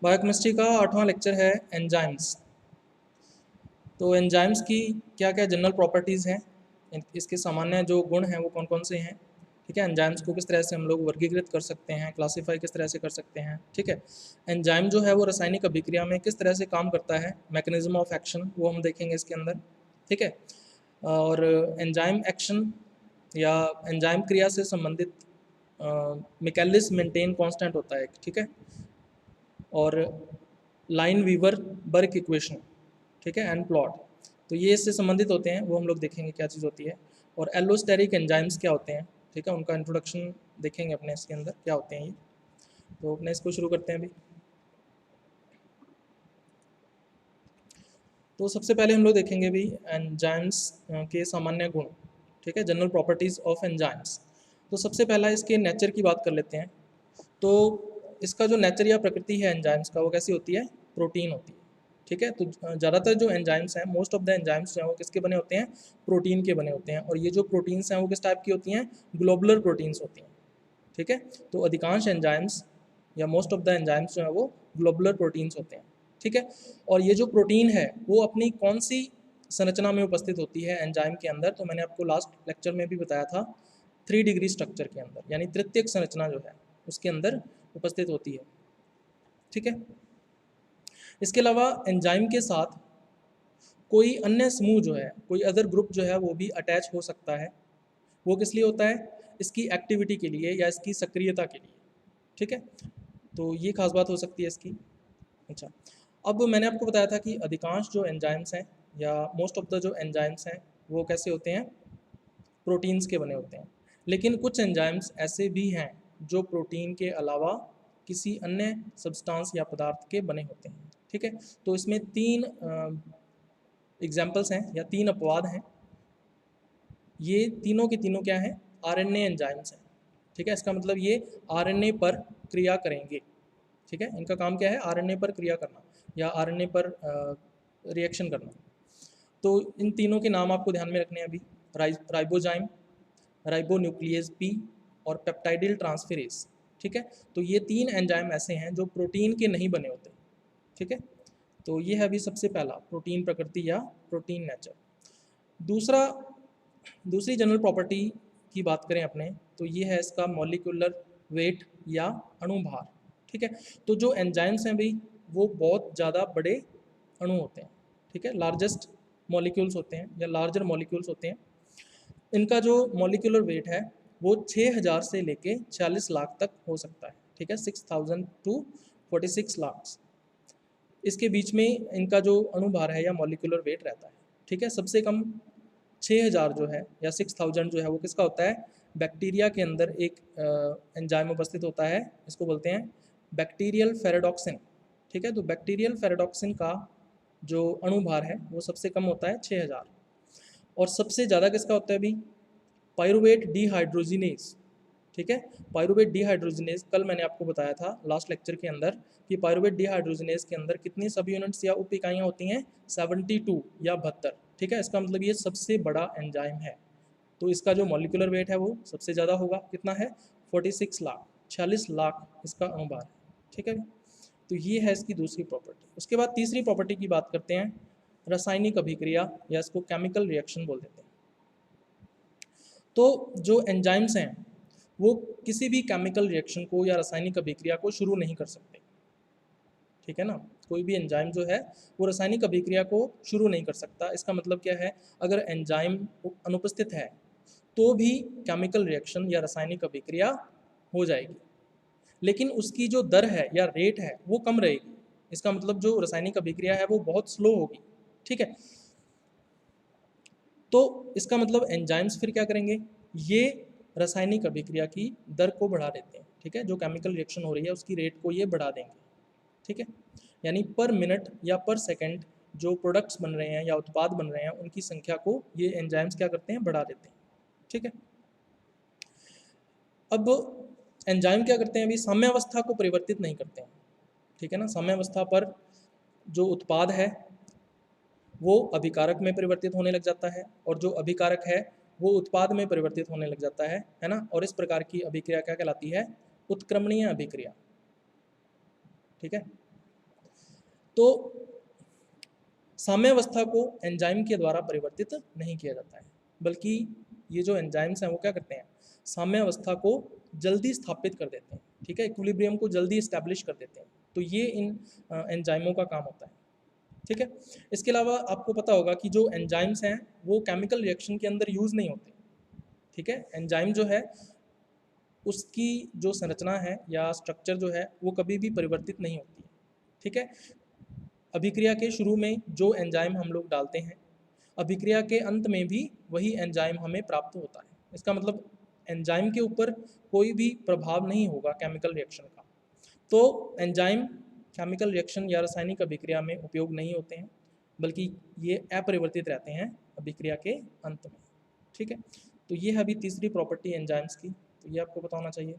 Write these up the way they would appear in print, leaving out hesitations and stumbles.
Biochemistry का 8वां lecture है enzymes. तो एंजाइम्स की क्या क्या जनरल प्रॉपर्टीज़ हैं, इसके सामान्य जो गुण हैं वो कौन कौन से हैं। ठीक है, एंजाइम्स को किस तरह से हम लोग वर्गीकृत कर सकते हैं, क्लासीफाई किस तरह से कर सकते हैं। ठीक है, एंजाइम जो है वो रासायनिक अभिक्रिया में किस तरह से काम करता है, मैकेनिज्म ऑफ एक्शन वो हम देखेंगे इसके अंदर। ठीक है, और एंजाइम एक्शन या एंजाइम क्रिया से संबंधित मिकेलिस मेंटेन कांस्टेंट होता है। ठीक है, और लाइन वीवर बर्क इक्वेशन, ठीक है, एंड प्लॉट, तो ये इससे संबंधित होते हैं, वो हम लोग देखेंगे क्या चीज़ होती है। और एलोस्टेरिक एंजाइम्स क्या होते हैं, ठीक है, उनका इंट्रोडक्शन देखेंगे अपने इसके अंदर क्या होते हैं ये। तो अपने इसको शुरू करते हैं अभी। तो सबसे पहले हम लोग देखेंगे भी एंजाइम्स के सामान्य गुण। ठीक है, जनरल प्रॉपर्टीज़ ऑफ एंजाइम्स। तो सबसे पहला इसके नेचर की बात कर लेते हैं। तो इसका जो नेचर या प्रकृति है एंजाइम्स का वो कैसी होती है, प्रोटीन होती है। ठीक है, तो ज़्यादातर जो एंजाइम्स हैं, मोस्ट ऑफ द एंजाइम्स जो हैं वो किसके बने होते हैं, प्रोटीन के बने होते हैं। और ये जो प्रोटीन्स हैं वो किस टाइप की होती हैं, ग्लोबुलर प्रोटीन्स होती हैं। ठीक है, तो अधिकांश एंजाइम्स या मोस्ट ऑफ द एंजाइम्स जो हैं वो ग्लोबुलर प्रोटीन्स होते हैं। ठीक है, और ये जो प्रोटीन है वो अपनी कौन सी संरचना में उपस्थित होती है एंजाइम के अंदर, तो मैंने आपको लास्ट लेक्चर में भी बताया था, 3 डिग्री स्ट्रक्चर के अंदर, यानी तृतीयक संरचना जो है उसके अंदर उपस्थित होती है। ठीक है, इसके अलावा एंजाइम के साथ कोई अन्य समूह जो है, कोई अदर ग्रुप जो है वो भी अटैच हो सकता है। वो किस लिए होता है, इसकी एक्टिविटी के लिए या इसकी सक्रियता के लिए। ठीक है, तो ये खास बात हो सकती है इसकी। अच्छा, अब मैंने आपको बताया था कि अधिकांश जो एंजाइम्स हैं या मोस्ट ऑफ द जो एंजाइम्स हैं वो कैसे होते हैं, प्रोटीन्स के बने होते हैं। लेकिन कुछ एंजाइम्स ऐसे भी हैं जो प्रोटीन के अलावा किसी अन्य सब्सटेंस या पदार्थ के बने होते हैं। ठीक है, तो इसमें 3 एग्जाम्पल्स हैं या 3 अपवाद हैं। ये तीनों के तीनों क्या हैं, आरएनए एंजाइम्स हैं। ठीक है, इसका मतलब ये आरएनए पर क्रिया करेंगे। ठीक है, इनका काम क्या है, आरएनए पर क्रिया करना या आरएनए पर रिएक्शन करना। तो इन तीनों के नाम आपको ध्यान में रखने हैं अभी, राइबोजाइम, राइबोन्यूक्लियस पी और पेप्टाइडिल ट्रांसफेरेज। ठीक है, तो ये 3 एंजाइम ऐसे हैं जो प्रोटीन के नहीं बने होते। ठीक है, तो ये है अभी सबसे पहला, प्रोटीन प्रकृति या प्रोटीन नेचर। दूसरा, दूसरी जनरल प्रॉपर्टी की बात करें अपने, तो ये है इसका मॉलिक्यूलर वेट या अणु भार। ठीक है, तो जो एंजाइम्स हैं भाई वो बहुत ज़्यादा बड़े अणु होते हैं। ठीक है, लार्जेस्ट मॉलिक्यूल्स होते हैं या लार्जर मॉलिक्यूल्स होते हैं। इनका जो मॉलिक्यूलर वेट है वो 6000 से लेके 46 लाख तक हो सकता है। ठीक है, 6000 टू 46 लाख, इसके बीच में इनका जो अणुभार है या मॉलिक्यूलर वेट रहता है। ठीक है, सबसे कम 6000 जो है या 6000 जो है वो किसका होता है, बैक्टीरिया के अंदर एक एंजाइम उपस्थित होता है, इसको बोलते हैं बैक्टीरियल फेराडॉक्सिन। ठीक है, तो बैक्टीरियल फेराडॉक्सिन का जो अणुभार है वो सबसे कम होता है 6000। और सबसे ज़्यादा किसका होता है अभी, पायरुवेट डिहाइड्रोजिनेज। ठीक है, पायरुवेट डिहाइड्रोजिनेज, कल मैंने आपको बताया था लास्ट लेक्चर के अंदर कि पायरुवेट डिहाइड्रोजिनेज के अंदर कितनी सब यूनिट्स या उप इकाइयाँ होती हैं, 72 या 72। ठीक है, इसका मतलब ये सबसे बड़ा एंजाइम है। तो इसका जो मॉलिक्यूलर वेट है वो सबसे ज़्यादा होगा, कितना है, 46 लाख, 46 लाख इसका अणुभार है। ठीक है, तो ये है इसकी दूसरी प्रॉपर्टी। उसके बाद तीसरी प्रॉपर्टी की बात करते हैं, रासायनिक अभिक्रिया या इसको केमिकल रिएक्शन बोल देते हैं। तो जो एंजाइम्स हैं वो किसी भी केमिकल रिएक्शन को या रासायनिक अभिक्रिया को शुरू नहीं कर सकते। ठीक है ना, कोई भी एंजाइम जो है वो रासायनिक अभिक्रिया को शुरू नहीं कर सकता। इसका मतलब क्या है, अगर एंजाइम अनुपस्थित है तो भी केमिकल रिएक्शन या रासायनिक अभिक्रिया हो जाएगी, लेकिन उसकी जो दर है या रेट है वो कम रहेगी। इसका मतलब जो रासायनिक अभिक्रिया है वो बहुत स्लो होगी। ठीक है, तो इसका मतलब एंजाइम्स फिर क्या करेंगे, ये रासायनिक अभिक्रिया की दर को बढ़ा देते हैं। ठीक है, जो केमिकल रिएक्शन हो रही है उसकी रेट को ये बढ़ा देंगे। ठीक है, यानी पर मिनट या पर सेकंड जो प्रोडक्ट्स बन रहे हैं या उत्पाद बन रहे हैं उनकी संख्या को ये एंजाइम्स क्या करते हैं, बढ़ा देते हैं। ठीक है, अब एंजाइम क्या करते हैं, अभी साम्यावस्था को परिवर्तित नहीं करते हैं। ठीक है ना, साम्यावस्था पर जो उत्पाद है वो अभिकारक में परिवर्तित होने लग जाता है और जो अभिकारक है वो उत्पाद में परिवर्तित होने लग जाता है ना। और इस प्रकार की अभिक्रिया क्या कहलाती है, उत्क्रमणीय अभिक्रिया। ठीक है, तो साम्यावस्था को एंजाइम के द्वारा परिवर्तित नहीं किया जाता है, बल्कि ये जो एंजाइम्स हैं वो क्या करते हैं, साम्यावस्था को जल्दी स्थापित कर देते हैं, ठीक है, इक्विलिब्रियम को जल्दी इस्टेब्लिश कर देते हैं। तो ये इन एंजाइमों का काम होता है, ठीक है। इसके अलावा आपको पता होगा कि जो एंजाइम्स हैं वो केमिकल रिएक्शन के अंदर यूज़ नहीं होते, ठीक है। एंजाइम जो है उसकी जो संरचना है या स्ट्रक्चर जो है वो कभी भी परिवर्तित नहीं होती, ठीक है। अभिक्रिया के शुरू में जो एंजाइम हम लोग डालते हैं, अभिक्रिया के अंत में भी वही एंजाइम हमें प्राप्त होता है। इसका मतलब एंजाइम के ऊपर कोई भी प्रभाव नहीं होगा केमिकल रिएक्शन का। तो एंजाइम केमिकल रिएक्शन या रासायनिक अभिक्रिया में उपयोग नहीं होते हैं, बल्कि ये अपरिवर्तित रहते हैं अभिक्रिया के अंत में, ठीक है। तो ये है अभी तीसरी प्रॉपर्टी एंजाइम्स की, तो ये आपको पता होना चाहिए।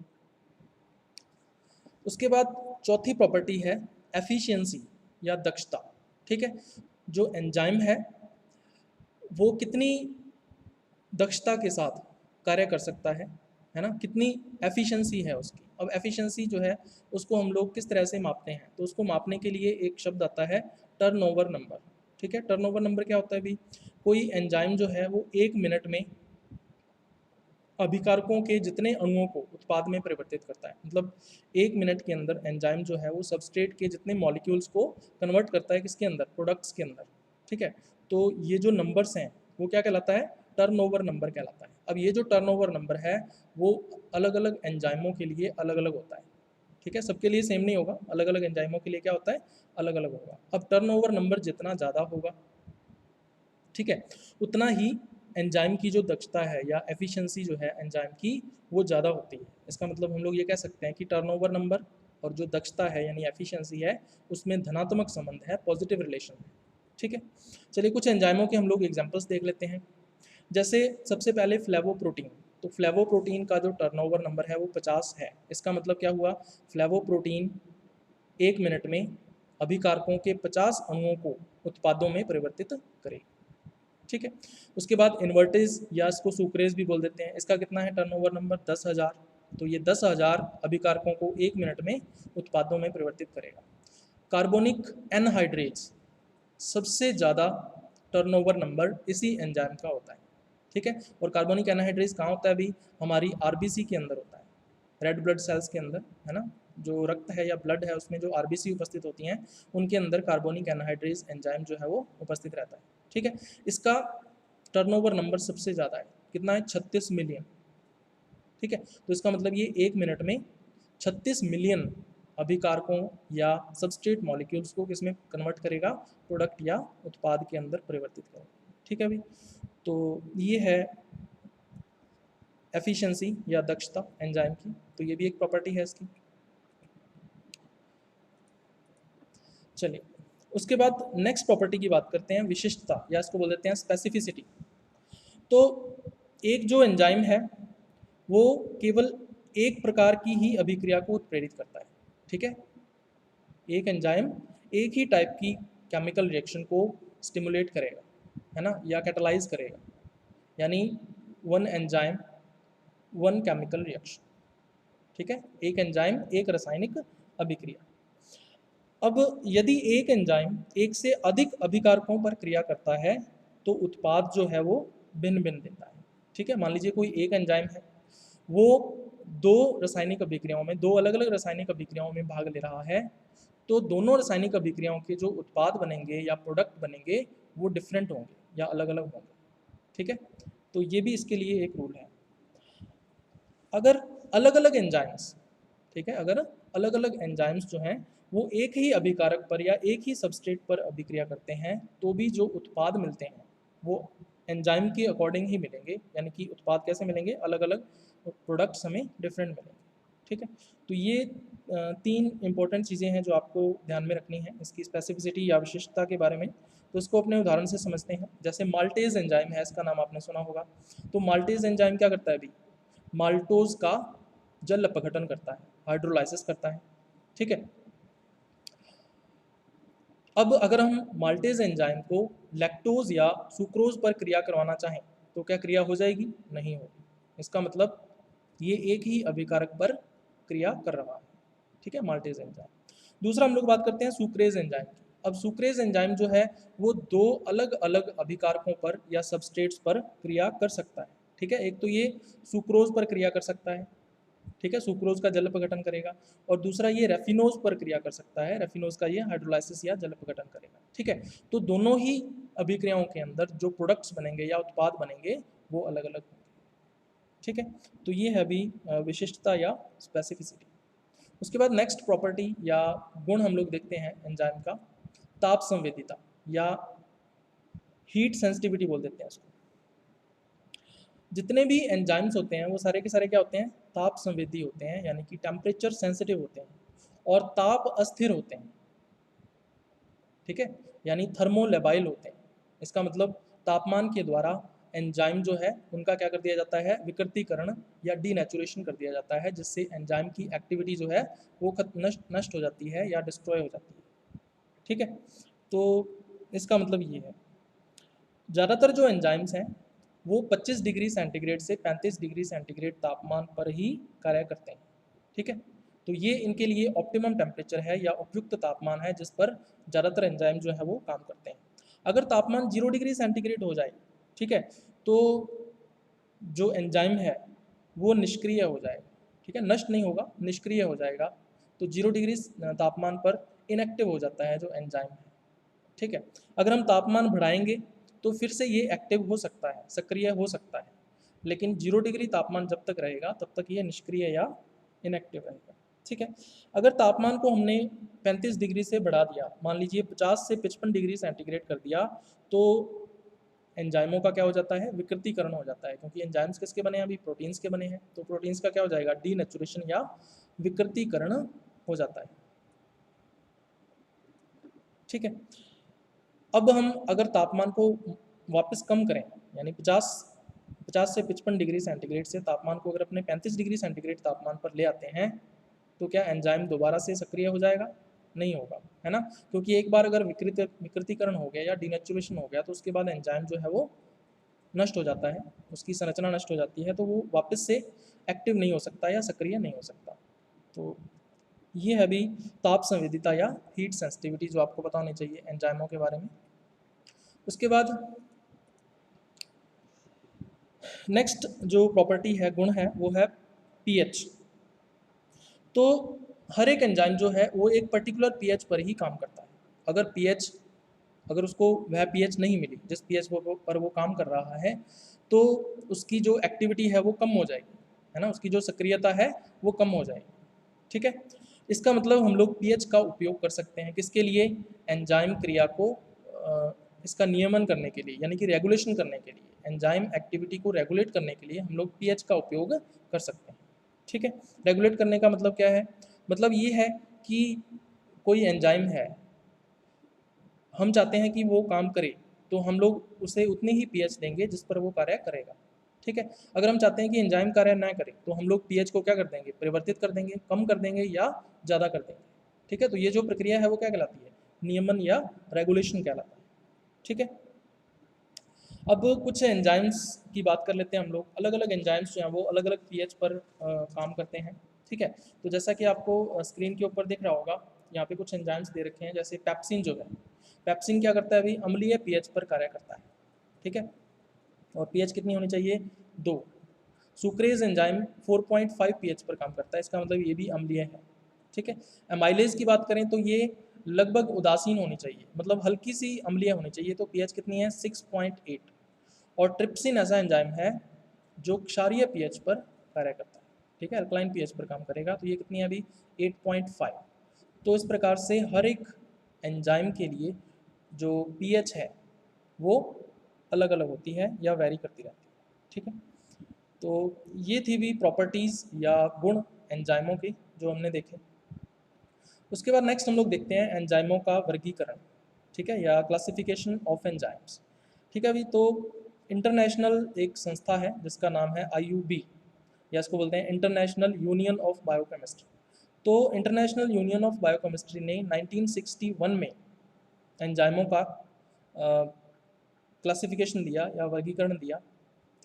उसके बाद चौथी प्रॉपर्टी है एफिशिएंसी या दक्षता, ठीक है। जो एंजाइम है वो कितनी दक्षता के साथ कार्य कर सकता है ना, कितनी एफिशिएंसी है उसकी। अब एफिशिएंसी जो है उसको हम लोग किस तरह से मापते हैं, तो उसको मापने के लिए एक शब्द आता है टर्नओवर नंबर, ठीक है। टर्नओवर नंबर क्या होता है भी, कोई एंजाइम जो है वो 1 मिनट में अभिकारकों के जितने अणुओं को उत्पाद में परिवर्तित करता है। मतलब 1 मिनट के अंदर एंजाइम जो है वो सबस्ट्रेट के जितने मॉलिक्यूल्स को कन्वर्ट करता है किसके अंदर, प्रोडक्ट्स के अंदर, ठीक है। तो ये जो नंबर्स हैं वो क्या कहलाता है, टर्नओवर नंबर कहलाता है। अब ये जो टर्नओवर नंबर है वो अलग अलग एंजाइमों के लिए अलग अलग होता है, ठीक है, सबके लिए सेम नहीं होगा, अलग अलग एंजाइमों के लिए क्या होता है, अलग अलग होगा। अब टर्नओवर नंबर जितना ज़्यादा होगा, ठीक है, उतना ही एंजाइम की जो दक्षता है या एफिशिएंसी जो है एंजाइम की वो ज़्यादा होती है। इसका मतलब हम लोग ये कह सकते हैं कि टर्नओवर नंबर और जो दक्षता है यानी एफिशिएंसी है उसमें धनात्मक संबंध है, पॉजिटिव रिलेशन है, ठीक है। चलिए कुछ एंजाइमों के हम लोग एग्जाम्पल्स देख लेते हैं। जैसे सबसे पहले फ्लेवोप्रोटीन, तो फ्लेवोप्रोटीन का जो टर्नओवर नंबर है वो 50 है। इसका मतलब क्या हुआ, फ्लेवोप्रोटीन 1 मिनट में अभिकारकों के 50 अणुओं को उत्पादों में परिवर्तित करेगी, ठीक है। उसके बाद इन्वर्टेज या इसको सुक्रेज भी बोल देते हैं, इसका कितना है टर्नओवर नंबर, 10,000। तो ये 10,000 अभिकारकों को 1 मिनट में उत्पादों में परिवर्तित करेगा। कार्बोनिक एनहाइड्रेज सबसे ज़्यादा टर्नओवर नंबर इसी एंजाइम का होता है, ठीक है। और कार्बोनिक एनहाइड्रेज कहाँ होता है अभी, हमारी आरबीसी के अंदर होता है, रेड ब्लड सेल्स के अंदर, है ना, जो रक्त है या ब्लड है उसमें जो आरबीसी उपस्थित होती हैं उनके अंदर कार्बोनिक एनहाइड्रेज एंजाइम जो है वो उपस्थित रहता है, ठीक है। इसका टर्नओवर नंबर सबसे ज़्यादा है, कितना है, 36 मिलियन, ठीक है। तो इसका मतलब ये 1 मिनट में 36 मिलियन अभिकारकों या सबस्ट्रेट मॉलिक्यूल्स को किसमें कन्वर्ट करेगा, प्रोडक्ट या उत्पाद के अंदर परिवर्तित करेगा, ठीक है अभी। तो ये है एफिशिएंसी या दक्षता एंजाइम की, तो ये भी एक प्रॉपर्टी है इसकी। चलिए उसके बाद नेक्स्ट प्रॉपर्टी की बात करते हैं, विशिष्टता या इसको बोल देते हैं स्पेसिफिसिटी। तो एक जो एंजाइम है वो केवल एक प्रकार की ही अभिक्रिया को उत्प्रेरित करता है, ठीक है। एक एंजाइम एक ही टाइप की केमिकल रिएक्शन को स्टिमुलेट करेगा, है ना, या कैटलाइज करेगा, यानी one enzyme one chemical reaction, ठीक है। एक एंजाइम एक रासायनिक अभिक्रिया। अब यदि एक एंजाइम एक से अधिक अभिकारकों पर क्रिया करता है तो उत्पाद जो है वो भिन्न भिन्न देता है, ठीक है। मान लीजिए कोई एक एंजाइम है वो दो रासायनिक अभिक्रियाओं में, दो अलग अलग रासायनिक अभिक्रियाओं में भाग ले रहा है, तो दोनों रासायनिक अभिक्रियाओं के जो उत्पाद बनेंगे या प्रोडक्ट बनेंगे वो डिफरेंट होंगे या अलग अलग होंगे, ठीक है। तो ये भी इसके लिए एक रूल है। अगर अलग अलग एंजाइम्स, ठीक है, अगर अलग अलग एंजाइम्स जो हैं वो एक ही अभिकारक पर या एक ही सबस्ट्रेट पर अभिक्रिया करते हैं तो भी जो उत्पाद मिलते हैं वो एंजाइम के अकॉर्डिंग ही मिलेंगे, यानी कि उत्पाद कैसे मिलेंगे, अलग अलग प्रोडक्ट्स हमें डिफरेंट मिलेंगे, ठीक है। तो ये 3 इंपॉर्टेंट चीज़ें हैं जो आपको ध्यान में रखनी है इसकी स्पेसिफिसिटी या विशिष्टता के बारे में। तो इसको अपने उदाहरण से समझते हैं। जैसे माल्टेज एंजाइम है, इसका नाम आपने सुना होगा। तो माल्टेज एंजाइम क्या करता है अभी, माल्टोज का जल अपघटन करता है, हाइड्रोलाइसिस करता है, ठीक है। अब अगर हम माल्टेज एंजाइम को लैक्टोज या सुक्रोज पर क्रिया करवाना चाहें तो क्या क्रिया हो जाएगी, नहीं होगी। इसका मतलब ये एक ही अभिकारक पर क्रिया कर रहा है, ठीक है, माल्टेज एंजाइम। दूसरा हम लोग बात करते हैं सुक्रेज एंजाइम की। अब सुक्रेज एंजाइम जो है वो दो अलग अलग अभिकारकों पर या सबस्ट्रेट्स पर क्रिया कर सकता है, ठीक है। एक तो ये सुक्रोज पर क्रिया कर सकता है, ठीक है, सुक्रोज का जल अपघटन करेगा, और दूसरा ये रेफिनोज पर क्रिया कर सकता है, रेफिनोज का ये हाइड्रोलाइसिस या जल अपघटन करेगा, ठीक है। तो दोनों ही अभिक्रियाओं के अंदर जो प्रोडक्ट्स बनेंगे या उत्पाद बनेंगे वो अलग अलग होंगे, ठीक है। तो ये है अभी विशिष्टता या स्पेसिफिसिटी। उसके बाद नेक्स्ट प्रॉपर्टी या गुण हम लोग देखते हैं एंजाइम का, ताप संवेदिता या हीट सेंसिटिविटी बोल देते हैं इसको। जितने भी एंजाइम्स होते हैं वो सारे के सारे क्या होते हैं, ताप संवेदी होते हैं, यानी कि टेम्परेचर सेंसिटिव होते हैं और ताप अस्थिर होते हैं, ठीक है, यानी थर्मोलेबाइल होते हैं। इसका मतलब तापमान के द्वारा एंजाइम जो है उनका क्या कर दिया जाता है, विकृतीकरण या डीनेचुरेशन कर दिया जाता है, जिससे एंजाइम की एक्टिविटी जो है वो नष्ट हो जाती है या डिस्ट्रॉय हो जाती है, ठीक है। तो इसका मतलब ये है, ज़्यादातर जो एंजाइम्स हैं वो 25 डिग्री सेंटीग्रेड से 35 डिग्री सेंटीग्रेड तापमान पर ही कार्य करते हैं, ठीक है। तो ये इनके लिए ऑप्टिमम टेम्परेचर है या उपयुक्त तापमान है जिस पर ज़्यादातर एंजाइम जो है वो काम करते हैं। अगर तापमान 0 डिग्री सेंटीग्रेड हो जाए, ठीक है, तो जो एंजाइम है वो निष्क्रिय हो जाएगा, ठीक है, नष्ट नहीं होगा, निष्क्रिय हो जाएगा। तो 0 डिग्री तापमान पर इनएक्टिव हो जाता है जो एंजाइम है, ठीक है। अगर हम तापमान बढ़ाएंगे तो फिर से ये एक्टिव हो सकता है, सक्रिय हो सकता है, लेकिन 0 डिग्री तापमान जब तक रहेगा तब तक ये निष्क्रिय या इनएक्टिव रहेगा, ठीक है। अगर तापमान को हमने 35 डिग्री से बढ़ा दिया, मान लीजिए 50 से 55 डिग्री सेंटीग्रेड कर दिया, तो एंजाइमों का क्या हो जाता है, विकृतीकरण हो जाता है, क्योंकि एंजाइम्स किसके बने हैं, अभी प्रोटीन्स के बने हैं, तो प्रोटीन्स का क्या हो जाएगा, डीनेचुरेशन या विकृतीकरण हो जाता है, ठीक है। अब हम अगर तापमान को वापस कम करें, यानी 50 से 55 डिग्री सेंटीग्रेड से तापमान को अगर अपने 35 डिग्री सेंटीग्रेड तापमान पर ले आते हैं, तो क्या एंजाइम दोबारा से सक्रिय हो जाएगा, नहीं होगा, है ना, क्योंकि एक बार अगर विकृतीकरण हो गया या डिनेचुरेशन हो गया तो उसके बाद एंजाइम जो है वो नष्ट हो जाता है, उसकी संरचना नष्ट हो जाती है, तो वो वापस से एक्टिव नहीं हो सकता या सक्रिय नहीं हो सकता। तो ये है अभी ताप संवेदिता या हीट सेंसिटिविटी जो आपको पता होनी चाहिए एंजाइमों के बारे में। उसके बाद नेक्स्ट जो प्रॉपर्टी है, गुण है, वो है पीएच। तो हर एक एंजाइम जो है वो एक पर्टिकुलर पीएच पर ही काम करता है। अगर उसको वह पीएच नहीं मिली जिस पीएच पर वो काम कर रहा है, तो उसकी जो एक्टिविटी है वो कम हो जाएगी, है ना, उसकी जो सक्रियता है वो कम हो जाएगी, ठीक है। इसका मतलब हम लोग पीएच का उपयोग कर सकते हैं किसके लिए, एंजाइम क्रिया को इसका नियमन करने के लिए, यानी कि रेगुलेशन करने के लिए, एंजाइम एक्टिविटी को रेगुलेट करने के लिए हम लोग पीएच का उपयोग कर सकते हैं, ठीक है। रेगुलेट करने का मतलब क्या है, मतलब ये है कि कोई एंजाइम है, हम चाहते हैं कि वो काम करे, तो हम लोग उसे उतनी ही पीएच देंगे जिस पर वो कार्य करेगा, ठीक है। अगर हम चाहते हैं कि एंजाइम कार्य ना करे तो हम लोग पीएच को क्या कर देंगे, परिवर्तित कर देंगे, कम कर देंगे या ज़्यादा कर देंगे, ठीक है। तो ये जो प्रक्रिया है वो क्या कहलाती है, नियमन या रेगुलेशन कहलाता है, ठीक है। अब कुछ एंजाइम्स की बात कर लेते हैं हम लोग। अलग अलग एंजाइम्स जो हैं वो अलग अलग पीएच पर काम करते हैं, ठीक है। तो जैसा कि आपको स्क्रीन के ऊपर दिख रहा होगा, यहाँ पे कुछ एंजाइम्स दे रखे हैं, जैसे पेप्सिन जो है, पेप्सिन क्या करता है, अभी अम्लीय पीएच पर कार्य करता है, ठीक है, और पीएच कितनी होनी चाहिए, 2। सुक्रेज एंजाइम 4.5 पीएच पर काम करता है, इसका मतलब ये भी अम्लीय है, ठीक है। एमाइलेज की बात करें तो ये लगभग उदासीन होनी चाहिए, मतलब हल्की सी अम्लीय होनी चाहिए, तो पीएच कितनी है, 6.8। और ट्रिप्सिन ऐसा एंजाइम है जो क्षारीय पीएच पर कार्य करता है, ठीक है, अल्कलाइन पीएच पर काम करेगा, तो ये कितनी है अभी, 8.5। तो इस प्रकार से हर एक एंजाइम के लिए जो पीएच है वो अलग अलग होती है या वैरी करती रहती है, ठीक है। तो ये थी भी प्रॉपर्टीज़ या गुण एंजाइमों के जो हमने देखे। उसके बाद नेक्स्ट हम लोग देखते हैं एंजाइमों का वर्गीकरण, ठीक है, या क्लासिफिकेशन ऑफ एंजाइम्स, ठीक है। अभी तो इंटरनेशनल एक संस्था है जिसका नाम है IUB, या इसको बोलते हैं इंटरनेशनल यूनियन ऑफ बायोकेमिस्ट्री। तो इंटरनेशनल यूनियन ऑफ बायोकेमिस्ट्री ने 1961 में एंजाइमों का क्लासिफिकेशन दिया या वर्गीकरण दिया,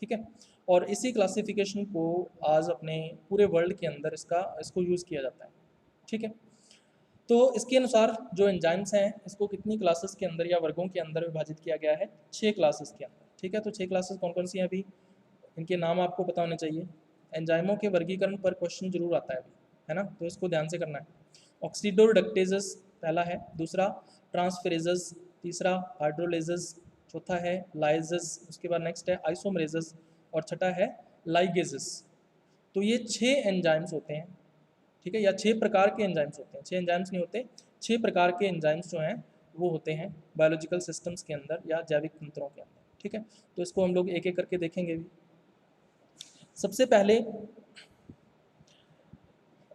ठीक है। और इसी क्लासिफिकेशन को आज अपने पूरे वर्ल्ड के अंदर इसको यूज़ किया जाता है, ठीक है। तो इसके अनुसार जो एंजाइम्स हैं इसको कितनी क्लासेस के अंदर या वर्गों के अंदर विभाजित किया गया है, 6 क्लासेस के अंदर। ठीक है, तो 6 क्लासेस कौन कौन सी हैं अभी, इनके नाम आपको पता होने चाहिए। एंजाइमों के वर्गीकरण पर क्वेश्चन जरूर आता है ना, तो इसको ध्यान से करना है। ऑक्सीडोरेडक्टेजेस पहला है, दूसरा ट्रांसफेरेजेस, तीसरा हाइड्रोलेजेस, चौथा है लाइजेस, उसके बाद नेक्स्ट है आइसोमरेजेस और छठा है लाइगेजेस। तो ये 6 एंजाइम्स होते हैं, ठीक है, या 6 प्रकार के एंजाइम्स होते हैं, 6 एंजाइम्स नहीं होते, 6 प्रकार के एंजाइम्स जो हैं वो होते हैं बायोलॉजिकल सिस्टम्स के अंदर या जैविक तंत्रों के अंदर। ठीक है, तो इसको हम लोग एक एक करके देखेंगे भी। सबसे पहले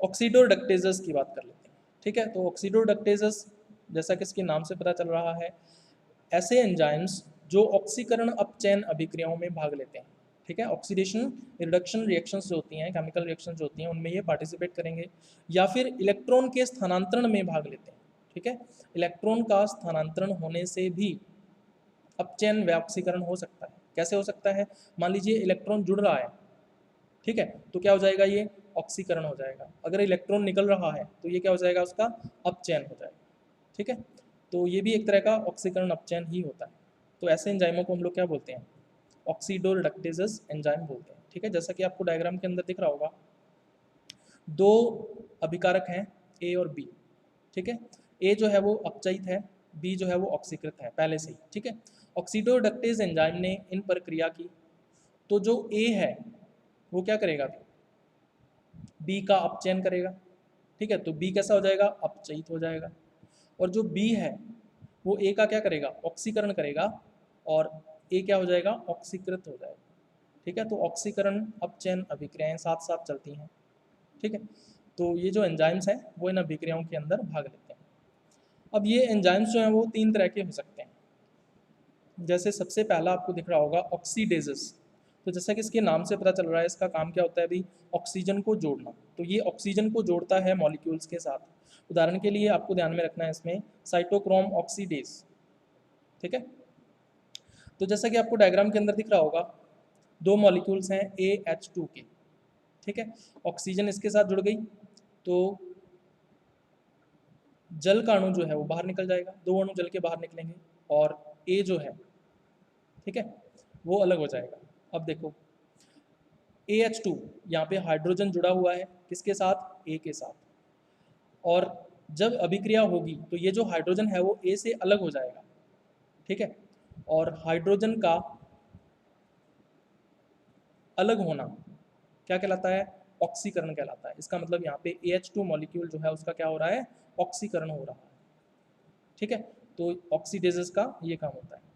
ऑक्सीडोरेडक्टेजेस की बात कर लेते हैं। ठीक है, तो ऑक्सीडोरेडक्टेजेस जैसा कि इसके नाम से पता चल रहा है, ऐसे एंजाइम्स जो ऑक्सीकरण अपचयन अभिक्रियाओं में भाग लेते हैं। ठीक है, ऑक्सीडेशन रिडक्शन रिएक्शंस जो होती हैं, केमिकल रिएक्शंस जो होती हैं, उनमें ये पार्टिसिपेट करेंगे, या फिर इलेक्ट्रॉन के स्थानांतरण में भाग लेते हैं। ठीक है, इलेक्ट्रॉन का स्थानांतरण होने से भी अपचयन व ऑक्सीकरण हो सकता है। कैसे हो सकता है, मान लीजिए इलेक्ट्रॉन जुड़ रहा है, ठीक है, तो क्या हो जाएगा, ये ऑक्सीकरण हो जाएगा। अगर इलेक्ट्रॉन निकल रहा है तो ये क्या हो जाएगा, उसका अपचयन हो जाएगा। ठीक है, तो ये भी एक तरह का ऑक्सीकरण अपचयन ही होता है। तो ऐसे एंजाइमों को हम लोग क्या बोलते हैं, ऑक्सीडोरेडक्टेजेस एंजाइम बोलते हैं। ठीक है, जैसा कि आपको डायग्राम के अंदर दिख रहा होगा, 2 अभिकारक हैं ए और बी। ठीक है, ए जो है वो अपचयित है, बी जो है वो ऑक्सीकृत है पहले से ही। ठीक है, ऑक्सीडोरेडक्टेज एंजाइम ने इन पर क्रिया की, तो जो ए है वो क्या करेगा, बी का अपचयन करेगा। ठीक है, तो बी कैसा हो जाएगा, अपचयित हो जाएगा। और जो बी है वो ए का क्या करेगा, ऑक्सीकरण करेगा, और ए क्या हो जाएगा, ऑक्सीकृत हो जाएगा। ठीक है, तो ऑक्सीकरण अपचयन अभिक्रियाएं साथ साथ चलती हैं। ठीक है, तो ये जो एंजाइम्स हैं वो इन अभिक्रियाओं के अंदर भाग लेते हैं। अब ये एंजाइम्स जो हैं वो 3 तरह के हो सकते हैं। जैसे सबसे पहला आपको दिख रहा होगा ऑक्सीडेजेस। तो जैसा कि इसके नाम से पता चल रहा है, इसका काम क्या होता है अभी, ऑक्सीजन को जोड़ना। तो ये ऑक्सीजन को जोड़ता है मॉलिक्यूल्स के साथ। उदाहरण के लिए आपको ध्यान में रखना है इसमें साइटोक्रोम ऑक्सीडेज। ठीक है, तो जैसा कि आपको डायग्राम के अंदर दिख रहा होगा, 2 मॉलिक्यूल्स हैं AH2 के। ठीक है, ऑक्सीजन इसके साथ जुड़ गई तो जल का अणु जो है वो बाहर निकल जाएगा, 2 अणु जल के बाहर निकलेंगे, और A जो है, ठीक है, वो अलग हो जाएगा। अब देखो AH2 यहाँ पे हाइड्रोजन जुड़ा हुआ है, किसके साथ, A के साथ, और जब अभिक्रिया होगी तो ये जो हाइड्रोजन है वो A से अलग हो जाएगा। ठीक है, और हाइड्रोजन का अलग होना क्या कहलाता है, ऑक्सीकरण कहलाता है। इसका मतलब यहाँ पे AH2 मॉलिक्यूल जो है उसका क्या हो रहा है, ऑक्सीकरण हो रहा है। ठीक है, तो ऑक्सीडेजेस का ये काम होता है।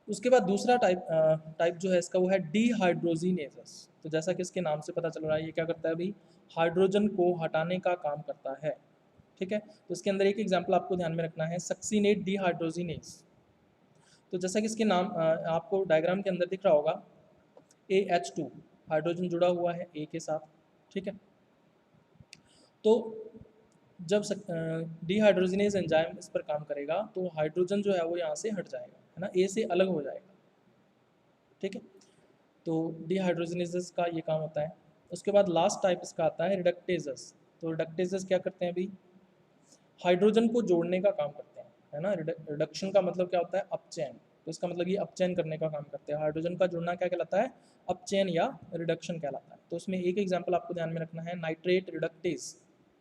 उसके बाद दूसरा टाइप जो है इसका वो है डीहाइड्रोजिनेजेस। तो जैसा कि इसके नाम से पता चल रहा है, ये क्या करता है अभी, हाइड्रोजन को हटाने का काम करता है। ठीक है, तो इसके अंदर एक एग्जांपल आपको ध्यान में रखना है, सक्सीनेट डीहाइड्रोजिनेज। तो जैसा कि इसके नाम आपको डायग्राम के अंदर दिख रहा होगा, AH2 हाइड्रोजन जुड़ा हुआ है A के साथ। ठीक है, तो जब डीहाइड्रोजिनेज एंजाइम इस पर काम करेगा तो हाइड्रोजन जो है वो यहाँ से हट जाएगा, है ना, A से अलग हो जाएगा। ठीक है, तो डीहाइड्रोजिनेजेस का ये काम होता है। उसके बाद लास्ट टाइप इसका आता है रिडक्टेजेस। तो रिडक्टेजेस क्या करते हैं अभी, हाइड्रोजन को जोड़ने का काम करते हैं, है ना। रिडक्शन का मतलब क्या होता है, अपचयन। तो इसका मतलब ये अपचयन करने का काम करते हैं। हाइड्रोजन का जुड़ना क्या कहलाता है, अपचयन या रिडक्शन कहलाता है। तो उसमें एक एग्जाम्पल आपको ध्यान में रखना है, नाइट्रेट रिडक्टेज।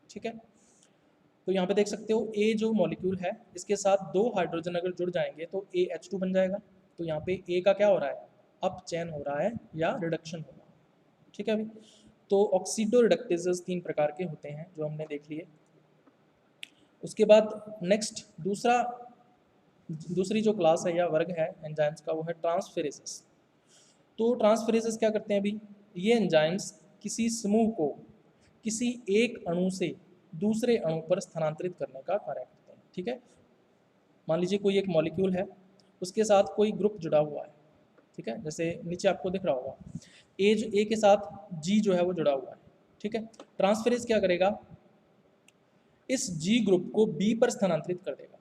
ठीक है, तो यहाँ पे देख सकते हो ए जो मॉलिक्यूल है इसके साथ 2 हाइड्रोजन अगर जुड़ जाएंगे तो AH2 बन जाएगा। तो यहाँ पे ए का क्या हो रहा है, अपचयन हो रहा है या रिडक्शन हो रहा है। ठीक है अभी, तो ऑक्सीडो रिडक्टेजेस 3 प्रकार के होते हैं जो हमने देख लिए। उसके बाद नेक्स्ट दूसरी जो क्लास है या वर्ग है एंजाइम्स का वो है ट्रांसफेरेसेस। तो ट्रांसफेरेसेस क्या करते हैं अभी, ये एंजाइम्स किसी समूह को किसी एक अणु से दूसरे अणु पर स्थानांतरित करने का कार्य करते हैं। ठीक है, मान लीजिए कोई एक मॉलिक्यूल है, उसके साथ कोई ग्रुप जुड़ा हुआ है। ठीक है, जैसे नीचे आपको दिख रहा होगा ए के साथ G जो है वो जुड़ा हुआ है। ठीक है, ट्रांसफेरेस क्या करेगा, इस G ग्रुप को B पर स्थानांतरित कर देगा।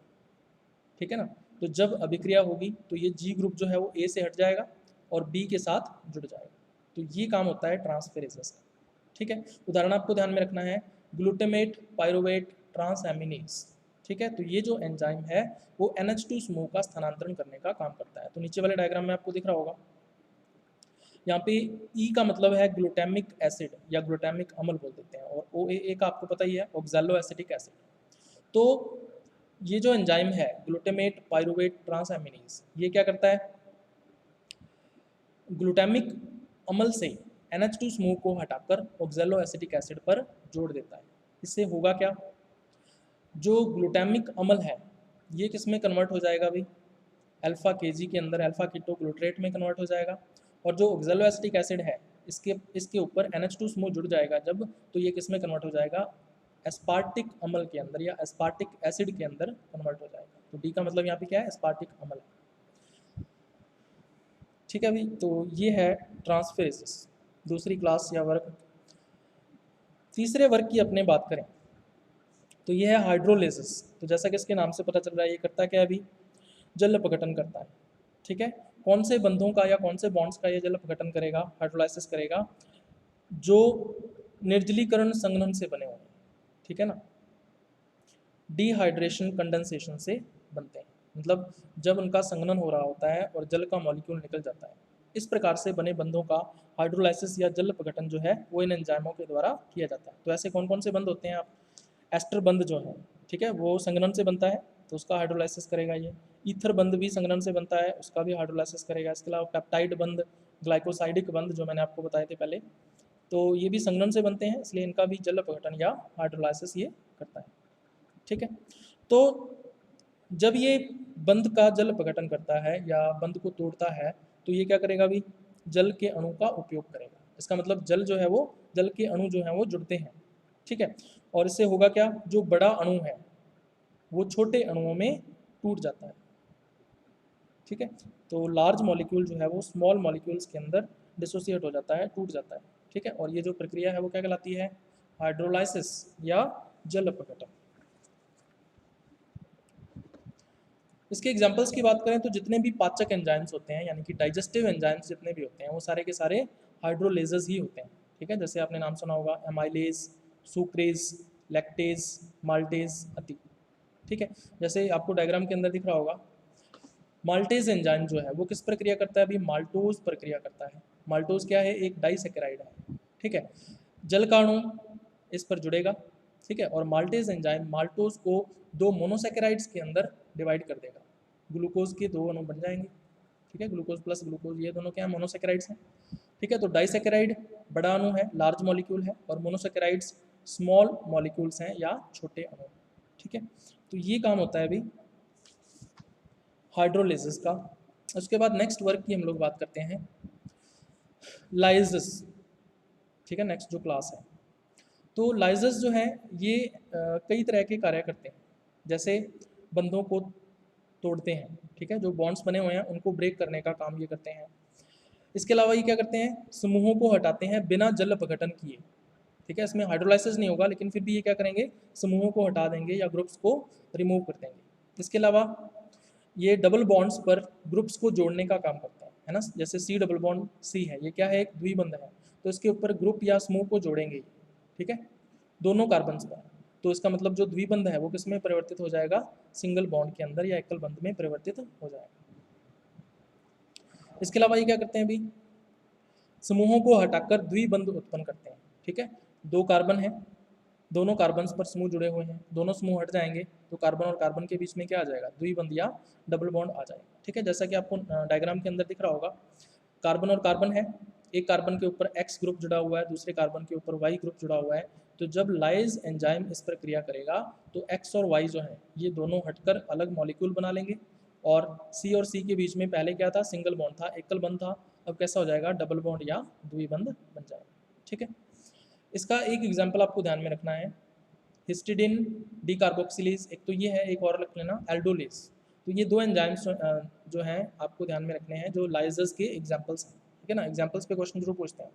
ठीक है ना, तो जब अभिक्रिया होगी तो ये G ग्रुप जो है वो A से हट जाएगा और B के साथ जुड़ जाएगा। तो ये काम होता है ट्रांसफेरेसेस का। ठीक है, उदाहरण आपको ध्यान में रखना है, ग्लूटामेट पायरुवेट ट्रांसएमिनेज। ठीक है, तो ये जो एंजाइम है वो NH2 समूह का स्थानांतरण करने का काम करता है। तो नीचे वाले डायग्राम में आपको दिख रहा होगा, यहाँ पे ई का मतलब है ग्लूटामिक एसिड या ग्लूटामिक अम्ल बोल देते हैं, और OAA का आपको पता ही है, ऑक्सैलो एसिटिक एसिड। तो ये जो एंजाइम है ग्लूटामेट पायरुवेट ट्रांसएमिनेज, ये क्या करता है, ग्लूटामिक अम्ल से NH2 समूह को हटाकर ऑक्सैलो एसिटिक एसिड पर जोड़ देता है। इससे होगा क्या, जो ग्लूटामिक अम्ल है ये किस में कन्वर्ट हो जाएगा भाई, अल्फा केजी के अंदर अल्फा कीटोग्लूटरेट में कन्वर्ट हो जाएगा, और जो ऑक्सैलो एसिटिक एसिड है इसके ऊपर NH2 समूह जुड़ जाएगा जब, तो ये किस में कन्वर्ट हो जाएगा, एस्पार्टिक अम्ल के अंदर या एस्पार्टिक एसिड के अंदर कन्वर्ट हो जाएगा। तो डी का मतलब यहाँ पे क्या है, एस्पार्टिक अम्ल। ठीक है भाई, तो ये है ट्रांसफेरेसिस, दूसरी क्लास या वर्ग। तीसरे वर्ग की अपने बात करें तो ये है हाइड्रोलिसिस। तो जैसा कि इसके नाम से पता चल रहा है, ये करता क्या है अभी, जल अपघटन करता है। ठीक है, कौन से बंधों का या कौन से बॉन्ड्स का ये जल अपघटन करेगा, हाइड्रोलाइसिस करेगा, जो निर्जलीकरण संघनन से बने हुए हैं। ठीक है ना, डिहाइड्रेशन कंडेंसेशन से बनते हैं, मतलब जब उनका संघनन हो रहा होता है और जल का मॉलिक्यूल निकल जाता है, इस प्रकार से बने बंधों का हाइड्रोलाइसिस या जल अपघटन जो है वो इन एंजाइमों के द्वारा किया जाता है। तो ऐसे कौन कौन से बंध होते हैं, आप एस्टर बंध जो है, ठीक है, वो संघनन से बनता है तो उसका हाइड्रोलाइसिस करेगा ये। ईथर बंध भी संघनन से बनता है, उसका भी हाइड्रोलाइसिस करेगा। इसके अलावा पेप्टाइड बंध, ग्लाइकोसाइडिक बंध जो मैंने आपको बताए थे पहले, तो ये भी संघनन से बनते हैं, इसलिए इनका भी जल अपघटन या हाइड्रोलाइसिस ये करता है। ठीक है, तो जब ये बंध का जल अपघटन करता है या बंध को तोड़ता है तो ये क्या करेगा भी, जल के अणु का उपयोग करेगा। इसका मतलब जल जो है वो, जल के अणु जो हैं वो जुड़ते हैं। ठीक है, और इससे होगा क्या, जो बड़ा अणु है वो छोटे अणुओं में टूट जाता है। ठीक है, तो लार्ज मॉलिक्यूल जो है वो स्मॉल मॉलिक्यूल्स के अंदर डिसोसिएट हो जाता है, टूट जाता है। ठीक है, और ये जो प्रक्रिया है वो क्या कहलाती है, हाइड्रोलाइसिस या जल अपघटन। इसके एग्जांपल्स की बात करें तो जितने भी पाचक एंजाइम्स होते हैं, यानी कि डाइजेस्टिव एंजाइम्स जितने भी होते हैं, वो सारे के सारे हाइड्रोलेजेस ही होते हैं। ठीक है, जैसे आपने नाम सुना होगा एमाइलेज, सुक्रेज, लैक्टेज, माल्टेज आदि। ठीक है, जैसे आपको डायग्राम के अंदर दिख रहा होगा, माल्टेज एंजाइम जो है वो किस प्रक्रिया करता है अभी, माल्टोज प्रक्रिया करता है। माल्टोज क्या है, एक डाइसैकेराइड है। ठीक है, जल का अणु इस पर जुड़ेगा। ठीक है, और माल्टेज एंजाइम माल्टोज को दो मोनोसैकेराइड्स के अंदर डिवाइड कर देगा, ग्लूकोज के दो अणु बन जाएंगे। ठीक है, ग्लूकोज प्लस ग्लूकोज, ये दोनों क्या है, मोनोसैकेराइड्स हैं। ठीक है, तो डाइसैकेराइड बड़ा अणु है, लार्ज मॉलिक्यूल है, और मोनोसैकेराइड्स स्मॉल मॉलिक्यूल्स हैं या छोटे अणु। ठीक है, तो ये काम होता है अभी हाइड्रोलिसिस का। उसके बाद नेक्स्ट वर्क की हम लोग बात करते हैं, लाइसिस। ठीक है, नेक्स्ट जो क्लास है, तो लाइसिस जो है ये कई तरह के कार्य करते हैं। जैसे बंधों को तोड़ते हैं, ठीक है, जो बॉन्ड्स बने हुए हैं उनको ब्रेक करने का काम ये करते हैं। इसके अलावा ये क्या करते हैं, समूहों को हटाते हैं बिना जल अपघटन किए। ठीक है, इसमें हाइड्रोलाइसिस नहीं होगा, लेकिन फिर भी ये क्या करेंगे, समूहों को हटा देंगे या ग्रुप्स को रिमूव कर देंगे। इसके अलावा ये डबल बॉन्ड्स पर ग्रुप्स को जोड़ने का काम करता है ना, जैसे C डबल बॉन्ड C है, ये क्या है, एक द्विबंध है, तो इसके ऊपर ग्रुप या समूह को जोड़ेंगे। ठीक है, दोनों कार्बन्स पर, तो इसका मतलब जो द्विबंध है वो किस में परिवर्तित हो जाएगा, सिंगल बॉन्ड के अंदर या एकल बंध में परिवर्तित हो जाएगा। इसके अलावा ये क्या करते हैं भी, समूहों को हटाकर द्विबंध उत्पन्न करते हैं। ठीक है, दो कार्बन है, दोनों कार्बन्स पर समूह जुड़े हुए हैं, दोनों समूह हट जाएंगे तो कार्बन और कार्बन के बीच में क्या आ जाएगा, द्विबंध या डबल बॉन्ड आ जाएगा। ठीक है, जैसा कि आपको डायग्राम के अंदर दिख रहा होगा, कार्बन और कार्बन है, एक कार्बन के ऊपर X ग्रुप जुड़ा हुआ है, दूसरे कार्बन के ऊपर Y ग्रुप जुड़ा हुआ है। तो जब लाइज एंजाइम इस पर क्रिया करेगा तो X और Y जो है ये दोनों हटकर अलग मॉलिक्यूल बना लेंगे, और C और C के बीच में पहले क्या था, सिंगल बॉन्ड था, एकल बंध था, अब कैसा हो जाएगा, डबल बॉन्ड या द्विबंध बन जाएगा। ठीक है, इसका एक एग्जाम्पल आपको ध्यान में रखना है, हिस्टिडिन डीकार्बोक्सिलेज, एक तो ये है, एक और रख लेना एल्डोलेज। तो ये दो एंजाइम्स जो हैं आपको ध्यान में रखने हैं, जो लाइजस के एग्जाम्पल्स हैं। ठीक है ना, एग्जाम्पल्स पे क्वेश्चन जरूर पूछते हैं।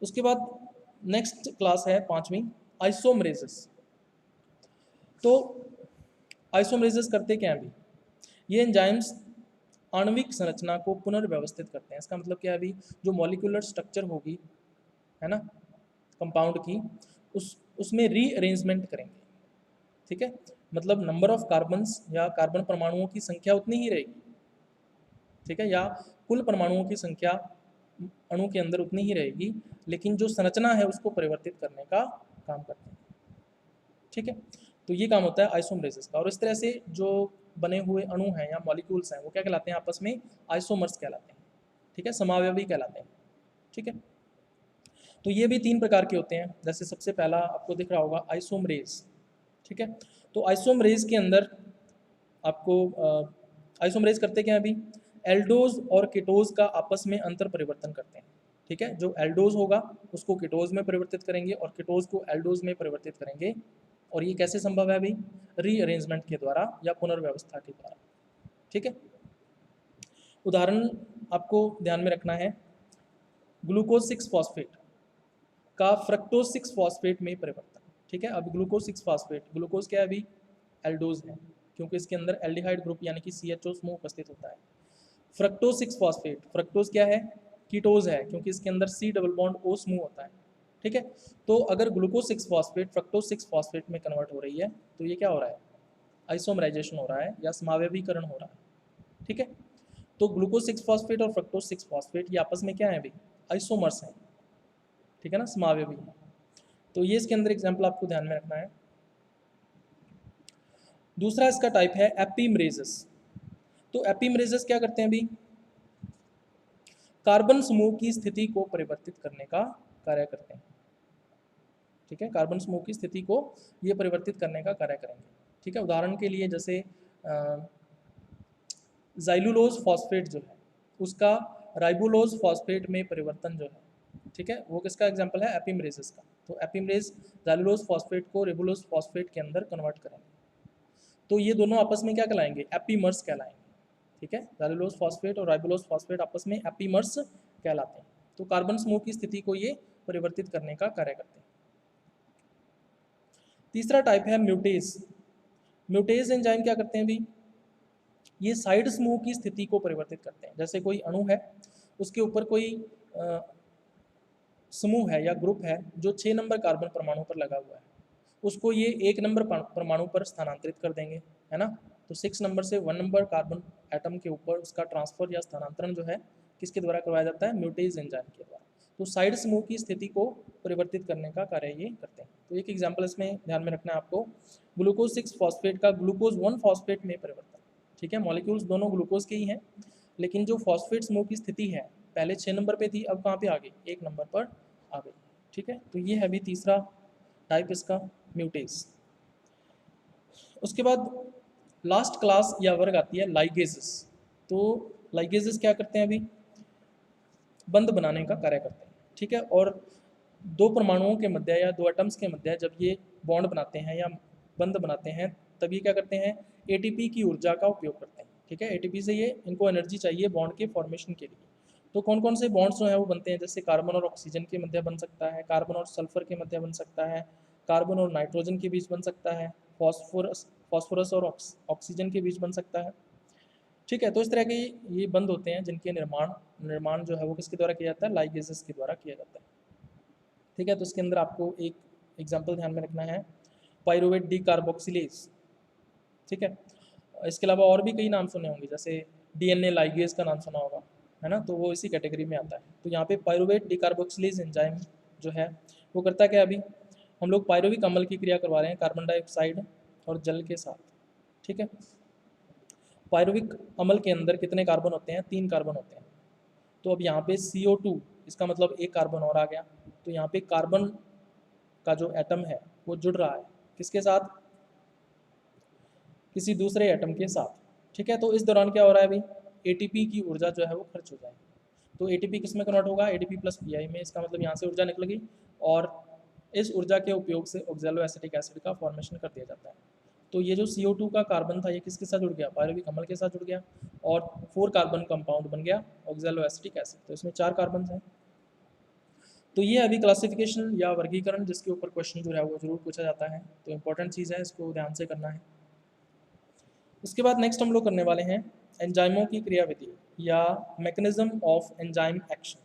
उसके बाद नेक्स्ट क्लास है पांचवी, आइसोमरेजेस। तो आइसोमरेजेस करते क्या हैं अभी, ये एंजाइम्स आणविक संरचना को पुनर्व्यवस्थित करते हैं। इसका मतलब क्या है अभी, जो मॉलिक्यूलर स्ट्रक्चर होगी है ना कंपाउंड की, उसमें रीअरेंजमेंट करेंगे। ठीक है, मतलब नंबर ऑफ कार्बन्स या कार्बन परमाणुओं की संख्या उतनी ही रहेगी। ठीक है, या कुल परमाणुओं की संख्या अणु के अंदर उतनी ही रहेगी, लेकिन जो संरचना है उसको परिवर्तित करने का काम करते हैं। ठीक है, तो ये काम होता है आइसोमरेसिस का। और इस तरह से जो बने हुए अणु हैं या मॉलिक्यूल्स हैं वो क्या कहलाते हैं आपस में? आइसोमर्स कहलाते हैं। ठीक है, समावयवी कहलाते हैं। ठीक है, तो ये भी 3 प्रकार के होते हैं। जैसे सबसे पहला आपको दिख रहा होगा आइसोमरेज। ठीक है, तो आइसोमरेज के अंदर आपको आइसोमरेज करते क्या है अभी? एल्डोज और कीटोज का आपस में अंतर परिवर्तन करते हैं। ठीक है, जो एल्डोज होगा उसको कीटोज में परिवर्तित करेंगे और कीटोज को एल्डोज में परिवर्तित करेंगे। और ये कैसे संभव है अभी? रीअरेंजमेंट के द्वारा या पुनर्व्यवस्था के द्वारा। ठीक है, उदाहरण आपको ध्यान में रखना है, ग्लूकोज 6 फॉस्फेट का फ्रक्टोज 6 फॉस्फेट में परिवर्तन। ठीक है, अब ग्लूकोज 6 फॉस्फेट, ग्लूकोज क्या है अभी? एल्डोज है, क्योंकि इसके अंदर एल्डिहाइड ग्रुप यानी कि CHO समूह उपस्थित होता है। फ्रक्टोज 6 फॉस्फेट, फ्रक्टोज क्या है? कीटोज है, क्योंकि इसके अंदर C डबल बॉन्ड O समूह होता है। ठीक है, तो अगर ग्लूकोज 6 फॉस्फेट फ्रक्टोज 6 फॉस्फेट में कन्वर्ट हो रही है तो ये क्या हो रहा है? आइसोमराइजेशन हो रहा है या समावयवीकरण हो रहा है। ठीक है, तो ग्लूकोज 6 फॉस्फेट और फ्रक्टोज 6 फॉस्फेट ये आपस में क्या है अभी? आइसोमर्स हैं। ठीक है ना, समावयवी है। तो ये इसके अंदर एग्जाम्पल आपको ध्यान में रखना है। दूसरा इसका टाइप है एपीमरेजेस। तो एपीमरेजेस क्या करते हैं अभी? कार्बन समूह की स्थिति को परिवर्तित करने का कार्य करते हैं। ठीक है, कार्बन समूह की स्थिति को ये परिवर्तित करने का कार्य करेंगे। ठीक है, उदाहरण के लिए जैसे ज़ाइलुलोज फॉस्फेट जो है उसका राइबोलोज फॉस्फेट में परिवर्तन जो है, ठीक है, वो किसका एग्जाम्पल है? एपीमरेजेस का। तो एपीमरेज ज़ाइलुलोज फॉस्फेट को रिबोलोज फॉस्फेट के अंदर कन्वर्ट करेंगे, तो ये दोनों आपस में क्या कहलाएंगे? एपीमर्स कहलाएंगे। ठीक है, ज़ाइलुलोज फॉस्फेट और राइबोलोज फॉस्फेट आपस में एपीमर्स कहलाते हैं। तो कार्बन समूह की स्थिति को ये परिवर्तित करने का कार्य करते हैं। तीसरा टाइप है म्यूटेज। म्यूटेज एंजाइम क्या करते हैं भी? ये साइड समूह की स्थिति को परिवर्तित करते हैं। जैसे कोई अणु है, उसके ऊपर कोई समूह है या ग्रुप है जो 6 नंबर कार्बन परमाणु पर लगा हुआ है, उसको ये 1 नंबर परमाणु पर स्थानांतरित कर देंगे, है ना। तो 6 नंबर से 1 नंबर कार्बन एटम के ऊपर उसका ट्रांसफर या स्थानांतरण जो है किसके द्वारा करवाया जाता है? म्यूटेज एंजाइम के द्वारा। तो साइड समूह की स्थिति को परिवर्तित करने का कार्य ये करते हैं। तो एक एग्जाम्पल इसमें ध्यान में रखना है आपको, ग्लूकोज 6 फॉस्फेट का ग्लूकोज 1 फॉस्फेट में परिवर्तन। ठीक है, मॉलिक्यूल्स दोनों ग्लूकोज के ही हैं, लेकिन जो फॉस्फेट समूह की स्थिति है पहले 6 नंबर पे थी, अब कहाँ पे आ गई? 1 नंबर पर आ गई। ठीक है, तो ये है अभी तीसरा टाइप इसका, म्यूटेज। उसके बाद लास्ट क्लास या वर्ग आती है लाइगेजेस। तो लाइगेजेस क्या करते हैं अभी? बंध बनाने का कार्य करते हैं। ठीक है, और 2 परमाणुओं के मध्य या 2 एटम्स के मध्य जब ये बॉन्ड बनाते हैं या बंध बनाते हैं तब ये क्या करते हैं? एटीपी की ऊर्जा का उपयोग करते हैं। ठीक है, एटीपी से ये इनको एनर्जी चाहिए बॉन्ड के फॉर्मेशन के लिए। तो कौन कौन से बॉन्ड्स जो हैं वो बनते हैं? जैसे कार्बन और ऑक्सीजन के मध्य बन सकता है, कार्बन और सल्फर के मध्य बन सकता है, कार्बन और नाइट्रोजन के बीच बन सकता है, फॉस्फोरस और ऑक्सीजन के बीच बन सकता है। ठीक है, तो इस तरह के ये बंध होते हैं जिनके निर्माण जो है वो किसके द्वारा किया जाता है? लाइगेजेस के द्वारा किया जाता है। ठीक है, तो इसके अंदर आपको एक एग्जाम्पल ध्यान में रखना है, पायरुवेट डी कार्बोक्सिलेज। ठीक है, इसके अलावा और भी कई नाम सुने होंगे, जैसे DNA लाइगेज का नाम सुना होगा, है ना, तो वो इसी कैटेगरी में आता है। तो यहाँ पे पायरुवेट डी कार्बोक्सिलेज एंजाइम जो है वो करता क्या? अभी हम लोग पायरुविक अम्ल की क्रिया करवा रहे हैं कार्बन डाइऑक्साइड और जल के साथ। ठीक है, पायरुविक अम्ल के अंदर कितने कार्बन होते हैं? 3 कार्बन होते हैं। तो अब यहाँ पे CO2, इसका मतलब 1 कार्बन और आ गया। तो यहाँ पे कार्बन का जो एटम है वो जुड़ रहा है किसके साथ? किसी दूसरे एटम के साथ। ठीक है, तो इस दौरान क्या हो रहा है अभी? ATP की ऊर्जा जो है वो खर्च हो जाएगी। तो ATP किस में कन्वर्ट होगा? ADP प्लस PI में। इसका मतलब यहाँ से ऊर्जा निकल गई और इस ऊर्जा के उपयोग से ऑक्सैलो एसिटिक एसिड का फॉर्मेशन कर दिया जाता है। तो ये जो CO2 का कार्बन था ये किसके साथ जुड़ गया? पायरुविक अम्ल के साथ जुड़ गया और 4 कार्बन कंपाउंड बन गया ऑक्सैलो एसिटिक एसिड। तो इसमें 4 कार्बन हैं। तो ये अभी क्लासिफिकेशन या वर्गीकरण जिसके ऊपर क्वेश्चन जो है वो जरूर पूछा जाता है, तो इंपॉर्टेंट चीज़ है, इसको ध्यान से करना है। उसके बाद नेक्स्ट हम लोग करने वाले हैं एंजाइमों की क्रियाविधि या मैकेनिज्म ऑफ एंजाइम एक्शन।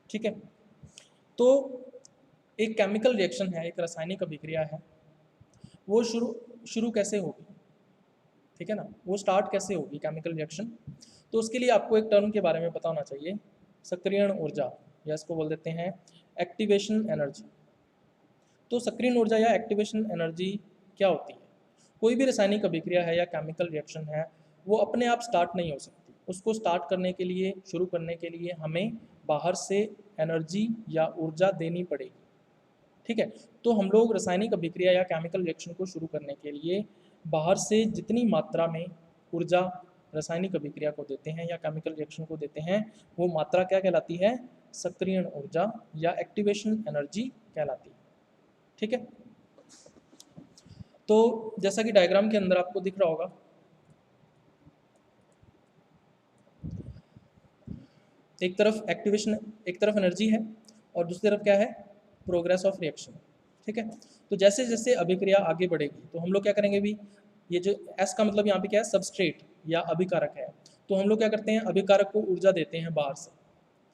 ठीक है, तो एक केमिकल रिएक्शन है, एक रासायनिक अभिक्रिया है, वो शुरू कैसे होगी, ठीक है ना, वो स्टार्ट कैसे होगी केमिकल रिएक्शन। तो उसके लिए आपको एक टर्म के बारे में पता होना चाहिए, सक्रियण ऊर्जा, या इसको बोल देते हैं एक्टिवेशन एनर्जी। तो सक्रियण ऊर्जा या एक्टिवेशन एनर्जी क्या होती है? कोई भी रासायनिक अभिक्रिया है या केमिकल रिएक्शन है, वो अपने आप स्टार्ट नहीं हो सकती। उसको स्टार्ट करने के लिए, शुरू करने के लिए हमें बाहर से एनर्जी या ऊर्जा देनी पड़ेगी, ठीक है। तो हम लोग रासायनिक अभिक्रिया या केमिकल रिएक्शन को शुरू करने के लिए बाहर से जितनी मात्रा में ऊर्जा रासायनिक अभिक्रिया को देते हैं या केमिकल रिएक्शन को देते हैं, वो मात्रा क्या कहलाती है? सक्रियण ऊर्जा या एक्टिवेशन एनर्जी कहलाती है, ठीक है। तो जैसा कि डायग्राम के अंदर आपको दिख रहा होगा, एक तरफ एक्टिवेशन, एक तरफ एनर्जी है और दूसरी तरफ क्या है? प्रोग्रेस ऑफ रिएक्शन, ठीक है। तो जैसे जैसे अभिक्रिया आगे बढ़ेगी तो हम लोग क्या करेंगे भी, ये जो एस का मतलब यहाँ पे क्या है? सबस्ट्रेट या अभिकारक है। तो हम लोग क्या करते हैं? अभिकारक को ऊर्जा देते हैं बाहर से,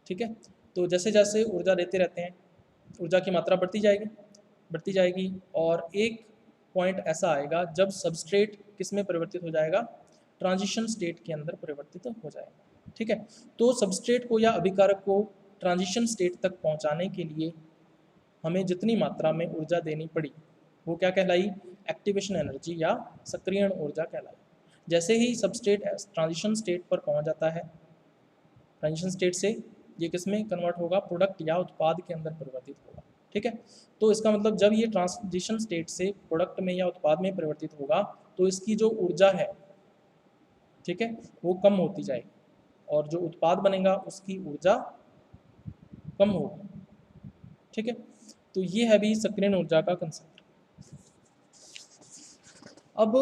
ठीक है। तो जैसे जैसे ऊर्जा देते रहते हैं, ऊर्जा की मात्रा बढ़ती जाएगी और एक पॉइंट ऐसा आएगा जब सबस्ट्रेट किस में परिवर्तित हो जाएगा? ट्रांजिशन स्टेट के अंदर परिवर्तित हो जाएगा, ठीक है। तो सबस्ट्रेट को या अभिकारक को ट्रांजिशन स्टेट तक पहुंचाने के लिए हमें जितनी मात्रा में ऊर्जा देनी पड़ी, वो क्या कहलाई? एक्टिवेशन एनर्जी या सक्रियण ऊर्जा कहलाई। जैसे ही सबस्ट्रेट ट्रांजिशन स्टेट पर पहुंच जाता है, ट्रांजिशन स्टेट से ये किस में कन्वर्ट होगा? प्रोडक्ट या उत्पाद के अंदर परिवर्तित होगा, ठीक है। तो इसका मतलब जब ये ट्रांजिशन स्टेट से प्रोडक्ट में या उत्पाद में परिवर्तित होगा तो इसकी जो ऊर्जा है, ठीक है, वो कम होती जाएगी और जो उत्पाद बनेगा उसकी ऊर्जा कम होगी, ठीक है। तो ये है भी सक्रियण ऊर्जा का कंसेप्ट। अब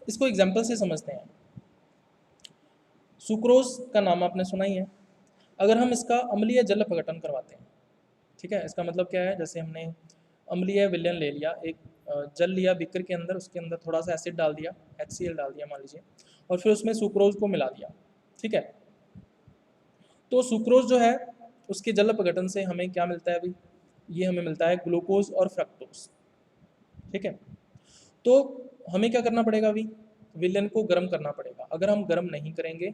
इसको एग्जाम्पल से समझते हैं। सुक्रोज का नाम आपने सुना ही है। अगर हम इसका अम्लीय जल अपघटन करवाते हैं, ठीक है, इसका मतलब क्या है? जैसे हमने अम्लीय विलयन ले लिया, एक जल लिया बीकर के अंदर, उसके अंदर थोड़ा सा एसिड डाल दिया, HCl डाल दिया मान लीजिए, और फिर उसमें सुक्रोज को मिला दिया, ठीक है। तो सुक्रोज जो है उसके जल अपघटन से हमें क्या मिलता है अभी? ये हमें मिलता है ग्लूकोज और फ्रक्टोज, ठीक है। तो हमें क्या करना पड़ेगा अभी? विलयन को गर्म करना पड़ेगा। अगर हम गर्म नहीं करेंगे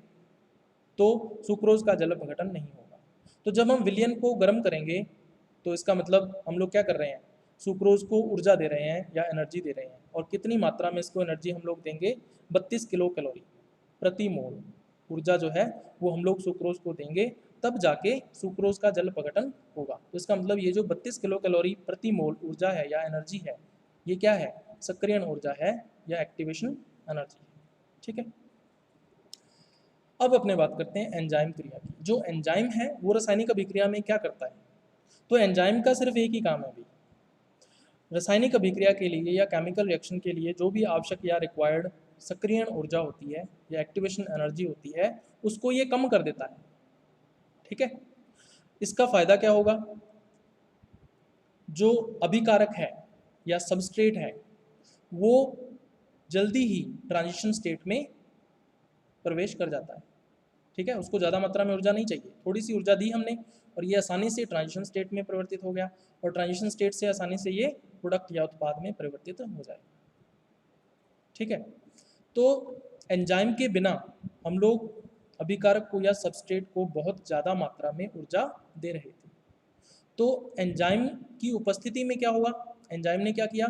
तो सुक्रोज का जल अपघटन नहीं होगा। तो जब हम विलयन को गर्म करेंगे तो इसका मतलब हम लोग क्या कर रहे हैं? सुक्रोज को ऊर्जा दे रहे हैं या एनर्जी दे रहे हैं। और कितनी मात्रा में इसको एनर्जी हम लोग देंगे? 32 किलो कैलोरी प्रति मोल ऊर्जा जो है वो हम लोग सुक्रोज को देंगे, तब जाके सुक्रोज का जल अपघटन होगा। तो इसका मतलब ये जो 32 किलो कैलोरी प्रति मोल ऊर्जा है या एनर्जी है, ये क्या है? सक्रियण ऊर्जा है या एक्टिवेशन एनर्जी है, ठीक है। अब अपने बात करते हैं एंजाइम क्रिया की। जो एंजाइम है वो रासायनिक अभिक्रिया में क्या करता है? तो एंजाइम का सिर्फ एक ही काम है अभी, रासायनिक अभिक्रिया के लिए या केमिकल रिएक्शन के लिए जो भी आवश्यक या रिक्वायर्ड सक्रियण ऊर्जा होती है या एक्टिवेशन एनर्जी होती है, उसको ये कम कर देता है, ठीक है। इसका फायदा क्या होगा? जो अभिकारक है या सबस्ट्रेट है वो जल्दी ही ट्रांजिशन स्टेट में प्रवेश कर जाता है, ठीक है। उसको ज़्यादा मात्रा में ऊर्जा नहीं चाहिए, थोड़ी सी ऊर्जा दी हमने और ये आसानी से ट्रांजिशन स्टेट में परिवर्तित हो गया और ट्रांजिशन स्टेट से आसानी से ये प्रोडक्ट या उत्पाद में परिवर्तित हो जाएगा, ठीक है। तो एंजाइम के बिना हम लोग अभिकारक को या सबस्ट्रेट को बहुत ज़्यादा मात्रा में ऊर्जा दे रहे थे। तो एंजाइम की उपस्थिति में क्या हुआ? एंजाइम ने क्या किया?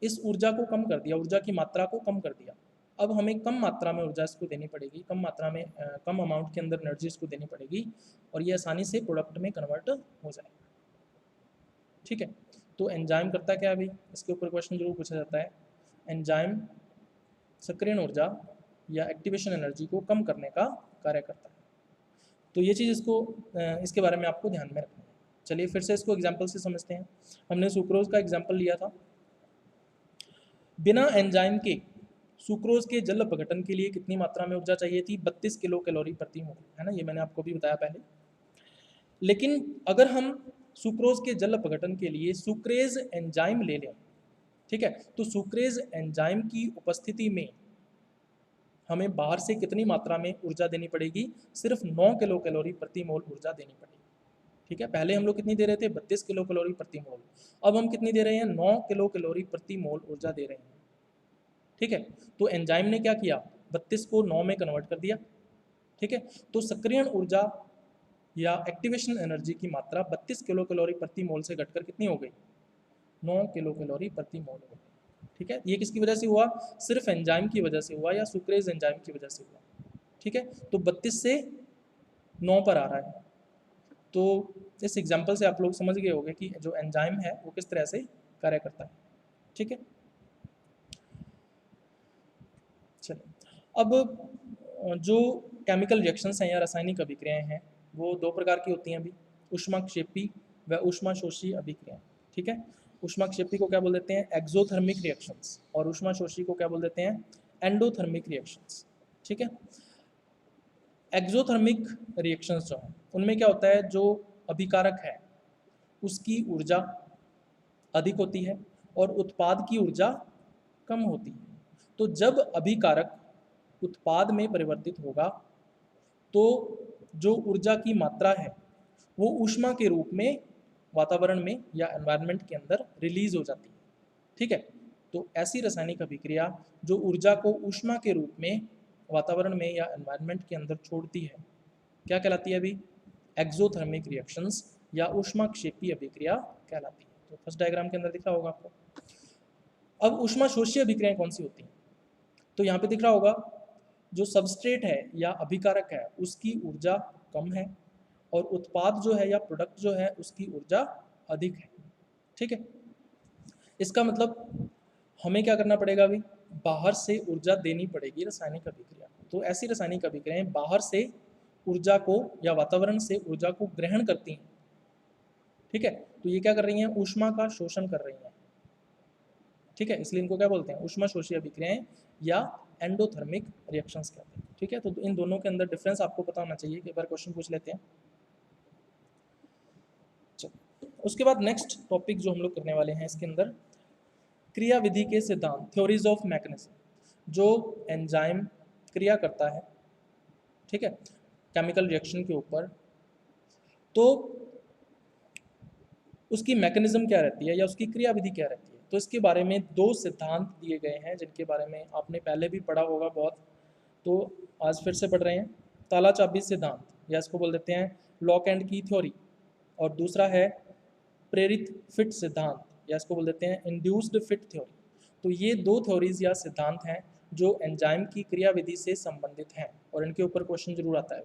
इस ऊर्जा को कम कर दिया, ऊर्जा की मात्रा को कम कर दिया। अब हमें कम मात्रा में ऊर्जा इसको देनी पड़ेगी, कम मात्रा में कम अमाउंट के अंदर एनर्जी इसको देनी पड़ेगी और ये आसानी से प्रोडक्ट में कन्वर्ट हो जाएगा, ठीक है। तो एंजाइम करता क्या? अभी इसके ऊपर क्वेश्चन जरूर पूछा जाता है। एंजाइम सक्रियण ऊर्जा या एक्टिवेशन एनर्जी को कम करने का कार्य करता है। तो ये चीज़ इसके बारे में आपको ध्यान में रखना है। चलिए फिर से इसको एग्जाम्पल से समझते हैं। हमने सुक्रोज का एग्जाम्पल लिया था। बिना एंजाइम के सुक्रोज के जल अपघटन के लिए कितनी मात्रा में ऊर्जा चाहिए थी? 32 किलो कैलोरी प्रति मोल, है ना, ये मैंने आपको भी बताया पहले। लेकिन अगर हम सुक्रोज के जल अपघटन के लिए सुक्रेज एंजाइम ले लें, ठीक है, तो सुक्रेज एंजाइम की उपस्थिति में हमें बाहर से कितनी मात्रा में ऊर्जा देनी पड़ेगी, सिर्फ 9 किलो कैलोरी प्रति मोल ऊर्जा देनी पड़ेगी। ठीक है, पहले हम लोग कितनी दे रहे थे, 32 किलो कैलोरी प्रति मोल, अब हम कितनी दे रहे हैं, 9 किलो कैलोरी प्रति मोल ऊर्जा दे रहे हैं। ठीक है, तो एंजाइम ने क्या किया, 32 को 9 में कन्वर्ट कर दिया। ठीक है, तो सक्रियण ऊर्जा या एक्टिवेशन एनर्जी की मात्रा 32 किलो कैलोरी प्रति मोल से घटकर कितनी हो गई, 9 किलो कैलोरी प्रति मोल हो गई। ठीक है, ये किसकी वजह से हुआ, सिर्फ एंजाइम की वजह से हुआ या सुक्रेज एंजाइम की वजह से हुआ। ठीक है, तो 32 से 9 पर आ रहा है। तो इस एग्जाम्पल से आप लोग समझ गए होंगे कि जो एंजाइम है वो किस तरह से कार्य करता है। ठीक है, चलिए अब जो केमिकल रिएक्शंस हैं या रासायनिक अभिक्रियाएं हैं वो दो प्रकार की होती हैं अभी, ऊष्माक्षेपी व ऊष्माशोषी अभिक्रियाएं। ठीक है, ऊष्माक्षेपी को क्या बोल देते हैं, एक्सोथर्मिक रिएक्शंस, और ऊष्माशोषी को क्या बोल देते हैं, एंडोथर्मिक रिएक्शंस। ठीक है, एक्सोथर्मिक रिएक्शंस जो हैं उनमें क्या होता है, जो अभिकारक है उसकी ऊर्जा अधिक होती है और उत्पाद की ऊर्जा कम होती है। तो जब अभिकारक उत्पाद में परिवर्तित होगा तो जो ऊर्जा की मात्रा है वो ऊष्मा के रूप में वातावरण में या एनवायरनमेंट के अंदर रिलीज हो जाती है। ठीक है, तो ऐसी रासायनिक अभिक्रिया जो ऊर्जा को ऊष्मा के रूप में वातावरण में या एनवायरनमेंट के अंदर छोड़ती है क्या कहलाती है अभी, एक्सोथर्मिक रिएक्शंस या ऊष्माक्षेपी अभिक्रिया कहलाती है। तो फर्स्ट डायग्राम के अंदर दिख रहा होगा आपको। अब ऊष्माशोषी अभिक्रियाएं कौन सी होती हैं, तो यहाँ पे दिख रहा होगा जो सबस्ट्रेट है या अभिकारक है उसकी ऊर्जा कम है और उत्पाद जो है या प्रोडक्ट जो है उसकी ऊर्जा अधिक है। ठीक है, इसका मतलब हमें क्या करना पड़ेगा अभी, बाहर से ऊर्जा देनी पड़ेगी रासायनिक अभिक्रिया को। तो ऐसी रासायनिक अभिक्रियाएं बाहर से ऊर्जा को या वातावरण से ऊर्जा को ग्रहण करती हैं। ठीक है, तो ये क्या कर रही हैं, ऊष्मा का शोषण कर रही हैं। ठीक है, इसलिए इनको क्या बोलते हैं, ऊष्माशोषी अभिक्रियाएं या एंडोथर्मिक रिएक्शंस कहते हैं। ठीक है, तो इन दोनों के अंदर डिफरेंस आपको पता होना चाहिए, एक बार क्वेश्चन पूछ लेते हैं। चलो, उसके बाद नेक्स्ट टॉपिक जो हम लोग करने वाले हैं इसके अंदर क्रिया विधि के सिद्धांत, थ्योरीज ऑफ मैकेनिज्म, जो एंजाइम क्रिया करता है, ठीक है, केमिकल रिएक्शन के ऊपर, तो उसकी मैकेनिज्म क्या रहती है या उसकी क्रिया विधि क्या रहती है। तो इसके बारे में दो सिद्धांत दिए गए हैं जिनके बारे में आपने पहले भी पढ़ा होगा बहुत, तो आज फिर से पढ़ रहे हैं। ताला चाबी सिद्धांत या इसको बोल देते हैं लॉक एंड की थ्योरी, और दूसरा है प्रेरित फिट सिद्धांत या इसको बोल देते हैं इंड्यूस्ड फिट थ्योरी। तो ये दो थ्योरीज या सिद्धांत हैं जो एंजाइम की क्रिया विधि से संबंधित हैं और इनके ऊपर क्वेश्चन जरूर आता है।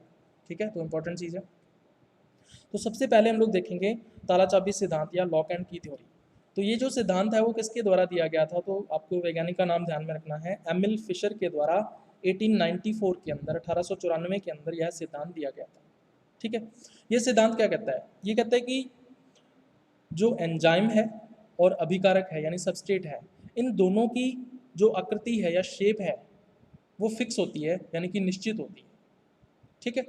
ठीक है, तो इंपॉर्टेंट चीज़ है। तो सबसे पहले हम लोग देखेंगे ताला चाबी सिद्धांत या लॉक एंड की थ्योरी। तो ये जो सिद्धांत है वो किसके द्वारा दिया गया था, तो आपको वैज्ञानिक का नाम ध्यान में रखना है, एमिल फिशर के द्वारा 1894 के अंदर, 1894 के अंदर यह सिद्धांत दिया गया था। ठीक है, ये सिद्धांत क्या कहता है, ये कहता है कि जो एंजाइम है और अभिकारक है यानी सबस्ट्रेट है, इन दोनों की जो आकृति है या शेप है वो फिक्स होती है यानी कि निश्चित होती है। ठीक है,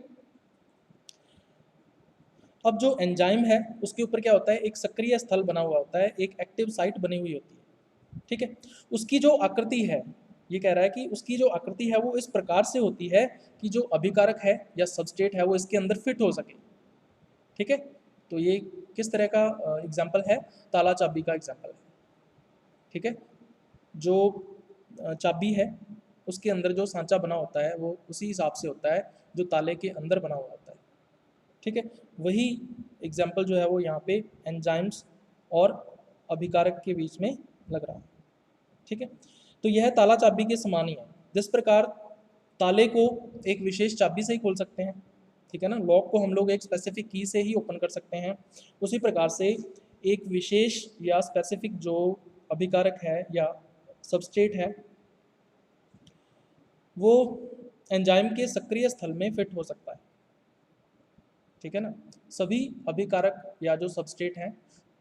अब जो एंजाइम है उसके ऊपर क्या होता है, एक सक्रिय स्थल बना हुआ होता है, एक एक्टिव साइट बनी हुई होती है। ठीक है, उसकी जो आकृति है, ये कह रहा है कि उसकी जो आकृति है वो इस प्रकार से होती है कि जो अभिकारक है या सबस्ट्रेट है वो इसके अंदर फिट हो सके। ठीक है, तो ये किस तरह का एग्जाम्पल है, ताला चाबी का एग्जाम्पल है। ठीक है, जो चाबी है उसके अंदर जो सांचा बना होता है वो उसी हिसाब से होता है जो ताले के अंदर बना हुआ होता है। ठीक है, वही एग्जाम्पल जो है वो यहाँ पे एंजाइम्स और अभिकारक के बीच में लग रहा है। ठीक है, तो यह ताला चाबी के समान ही है। जिस प्रकार ताले को एक विशेष चाबी से ही खोल सकते हैं, ठीक है ना, लॉक को हम लोग एक स्पेसिफिक की से ही ओपन कर सकते हैं, उसी प्रकार से एक विशेष या स्पेसिफिक जो अभिकारक है या सबस्ट्रेट है वो एंजाइम के सक्रिय स्थल में फिट हो सकता है। ठीक है ना, सभी अभिकारक या जो सबस्ट्रेट हैं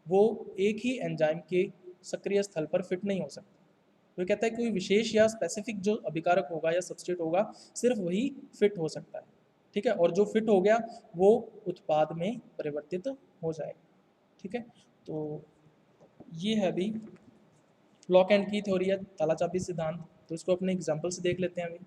वो एक ही एंजाइम के सक्रिय स्थल पर फिट नहीं हो सकते। तो ये कहता है कोई विशेष या स्पेसिफिक जो अभिकारक होगा या सबस्ट्रेट होगा सिर्फ वही फिट हो सकता है। ठीक है, और जो फिट हो गया वो उत्पाद में परिवर्तित हो जाएगा। ठीक है, तो ये है अभी लॉक एंड की थ्योरी है, ताला चाबी सिद्धांत। तो इसको अपने एग्जाम्पल से देख लेते हैं अभी।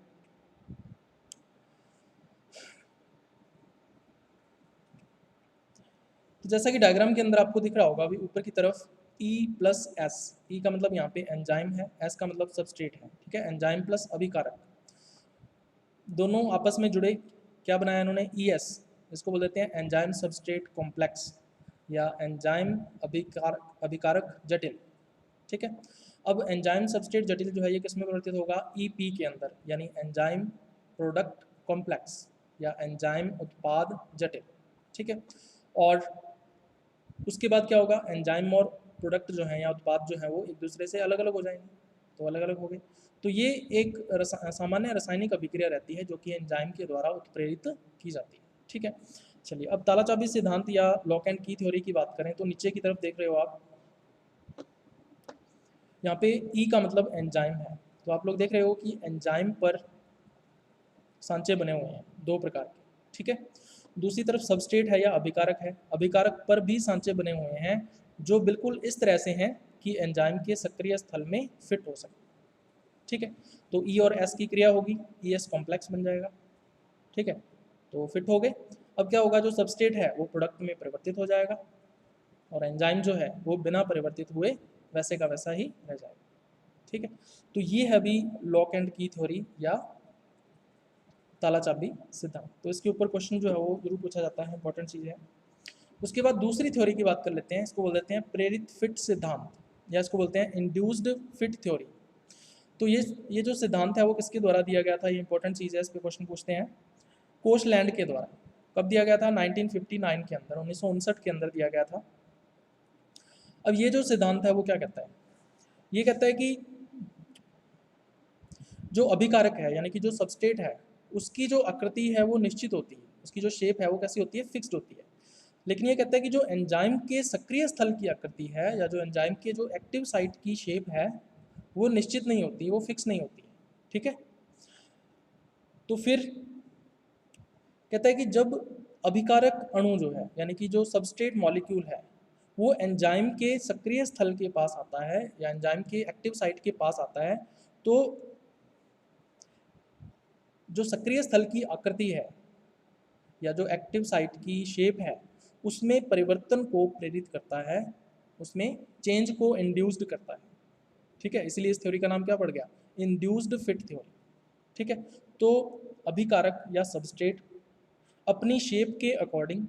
जैसा कि डायग्राम के अंदर आपको दिख रहा होगा अभी ऊपर की तरफ E+S, E का मतलब यहाँ पे एंजाइम है, S का मतलब सबस्ट्रेट है, ठीक है, एंजाइम प्लस अभिकारक, दोनों आपस में जुड़े क्या बनाया इन्होंने, ES, इसको बोल देते हैं एंजाइम सबस्ट्रेट कॉम्प्लेक्स या एंजाइम अभिकारक जटिल, ठीक है। अब एंजाइम सबस्ट्रेट जटिल जो है ये किसमें परिवर्तित होगा, EP के अंदर, यानी एंजाइम प्रोडक्ट कॉम्प्लेक्स या एंजाइम उत्पाद जटिल, ठीक है। और उसके बाद क्या होगा, एंजाइम और प्रोडक्ट जो है या उत्पाद जो है वो एक दूसरे से अलग अलग हो जाएंगे, तो अलग अलग हो गए। तो ये एक सामान्य रासायनिक अभिक्रिया रहती है जो कि एंजाइम के द्वारा उत्प्रेरित की जाती है, ठीक है। चलिए अब तालाचाबी सिद्धांत या लॉक एंड की थ्योरी की बात करें तो नीचे की तरफ देख रहे हो आप, यहाँ पे ई का मतलब एंजाइम है, तो आप लोग देख रहे हो कि एंजाइम पर सांचे बने हुए हैं दो प्रकार के, ठीक है। दूसरी तरफ सबस्ट्रेट है या अभिकारक है, अभिकारक पर भी सांचे बने हुए हैं जो बिल्कुल इस तरह से हैं कि एंजाइम के सक्रिय स्थल में फिट हो सके, ठीक है। तो ई और एस की क्रिया होगी, ई एस कॉम्प्लेक्स बन जाएगा, ठीक है, तो फिट हो गए। अब क्या होगा, जो सबस्ट्रेट है वो प्रोडक्ट में परिवर्तित हो जाएगा और एंजाइम जो है वो बिना परिवर्तित हुए वैसे का वैसा ही रह जाएगा, ठीक है। तो ये है अभी लॉक एंड की थ्योरी या तालाचाबी सिद्धांत, तो इसके ऊपर क्वेश्चन जो है वो जरूर पूछा जाता है, इंपॉर्टेंट चीज़ है। उसके बाद दूसरी थ्योरी की बात कर लेते हैं, इसको बोल देते हैं प्रेरित फिट सिद्धांत या इसको बोलते हैं इंड्यूस्ड फिट थ्योरी। तो ये जो सिद्धांत है वो किसके द्वारा दिया गया था, ये इंपॉर्टेंट चीज़ है, इस पर क्वेश्चन पूछते हैं। कोशलैंड के द्वारा। कब दिया गया था, 1959 के अंदर, 1959 के अंदर दिया गया था। अब ये जो सिद्धांत है वो क्या कहता है, ये कहता है कि जो अभिकारक है यानी कि जो सबस्ट्रेट है उसकी जो आकृति है वो निश्चित होती है, उसकी जो शेप है वो कैसी होती है, फिक्स्ड होती है। लेकिन ये कहता है कि जो एंजाइम के सक्रिय स्थल की आकृति है या जो एंजाइम के जो एक्टिव साइट की शेप है वो निश्चित नहीं होती, वो फिक्स नहीं होती, ठीक है। तो फिर कहता है कि जब अभिकारक अणु जो है यानी कि जो सबस्ट्रेट मॉलिक्यूल है वो एंजाइम के सक्रिय स्थल के पास आता है या एंजाइम के एक्टिव साइट के पास आता है, तो जो सक्रिय स्थल की आकृति है या जो एक्टिव साइट की शेप है उसमें परिवर्तन को प्रेरित करता है, उसमें चेंज को इंड्यूस्ड करता है, ठीक है। इसलिए इस थ्योरी का नाम क्या पड़ गया, इंड्यूस्ड फिट थ्योरी, ठीक है। तो अभिकारक या सबस्ट्रेट अपनी शेप के अकॉर्डिंग,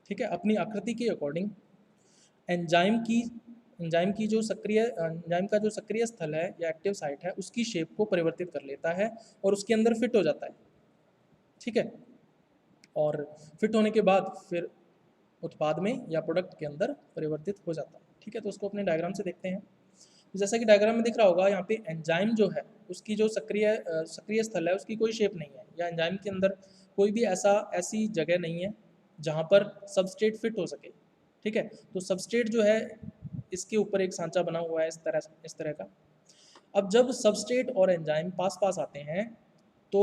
ठीक है, अपनी आकृति के अकॉर्डिंग एंजाइम की जो सक्रिय एंजाइम का जो सक्रिय स्थल है या एक्टिव साइट है उसकी शेप को परिवर्तित कर लेता है और उसके अंदर फिट हो जाता है, ठीक है। और फिट होने के बाद फिर उत्पाद में या प्रोडक्ट के अंदर परिवर्तित हो जाता है, ठीक है। तो उसको अपने डायग्राम से देखते हैं। तो जैसा कि डायग्राम में दिख रहा होगा यहाँ पे एंजाइम जो है उसकी जो सक्रिय स्थल है उसकी कोई शेप नहीं है या एंजाइम के अंदर कोई भी ऐसी जगह नहीं है जहाँ पर सबस्ट्रेट फिट हो सके, ठीक है। तो सबस्ट्रेट जो है इसके ऊपर एक सांचा बना हुआ है इस तरह का। अब जब सबस्ट्रेट और एंजाइम पास पास आते हैं तो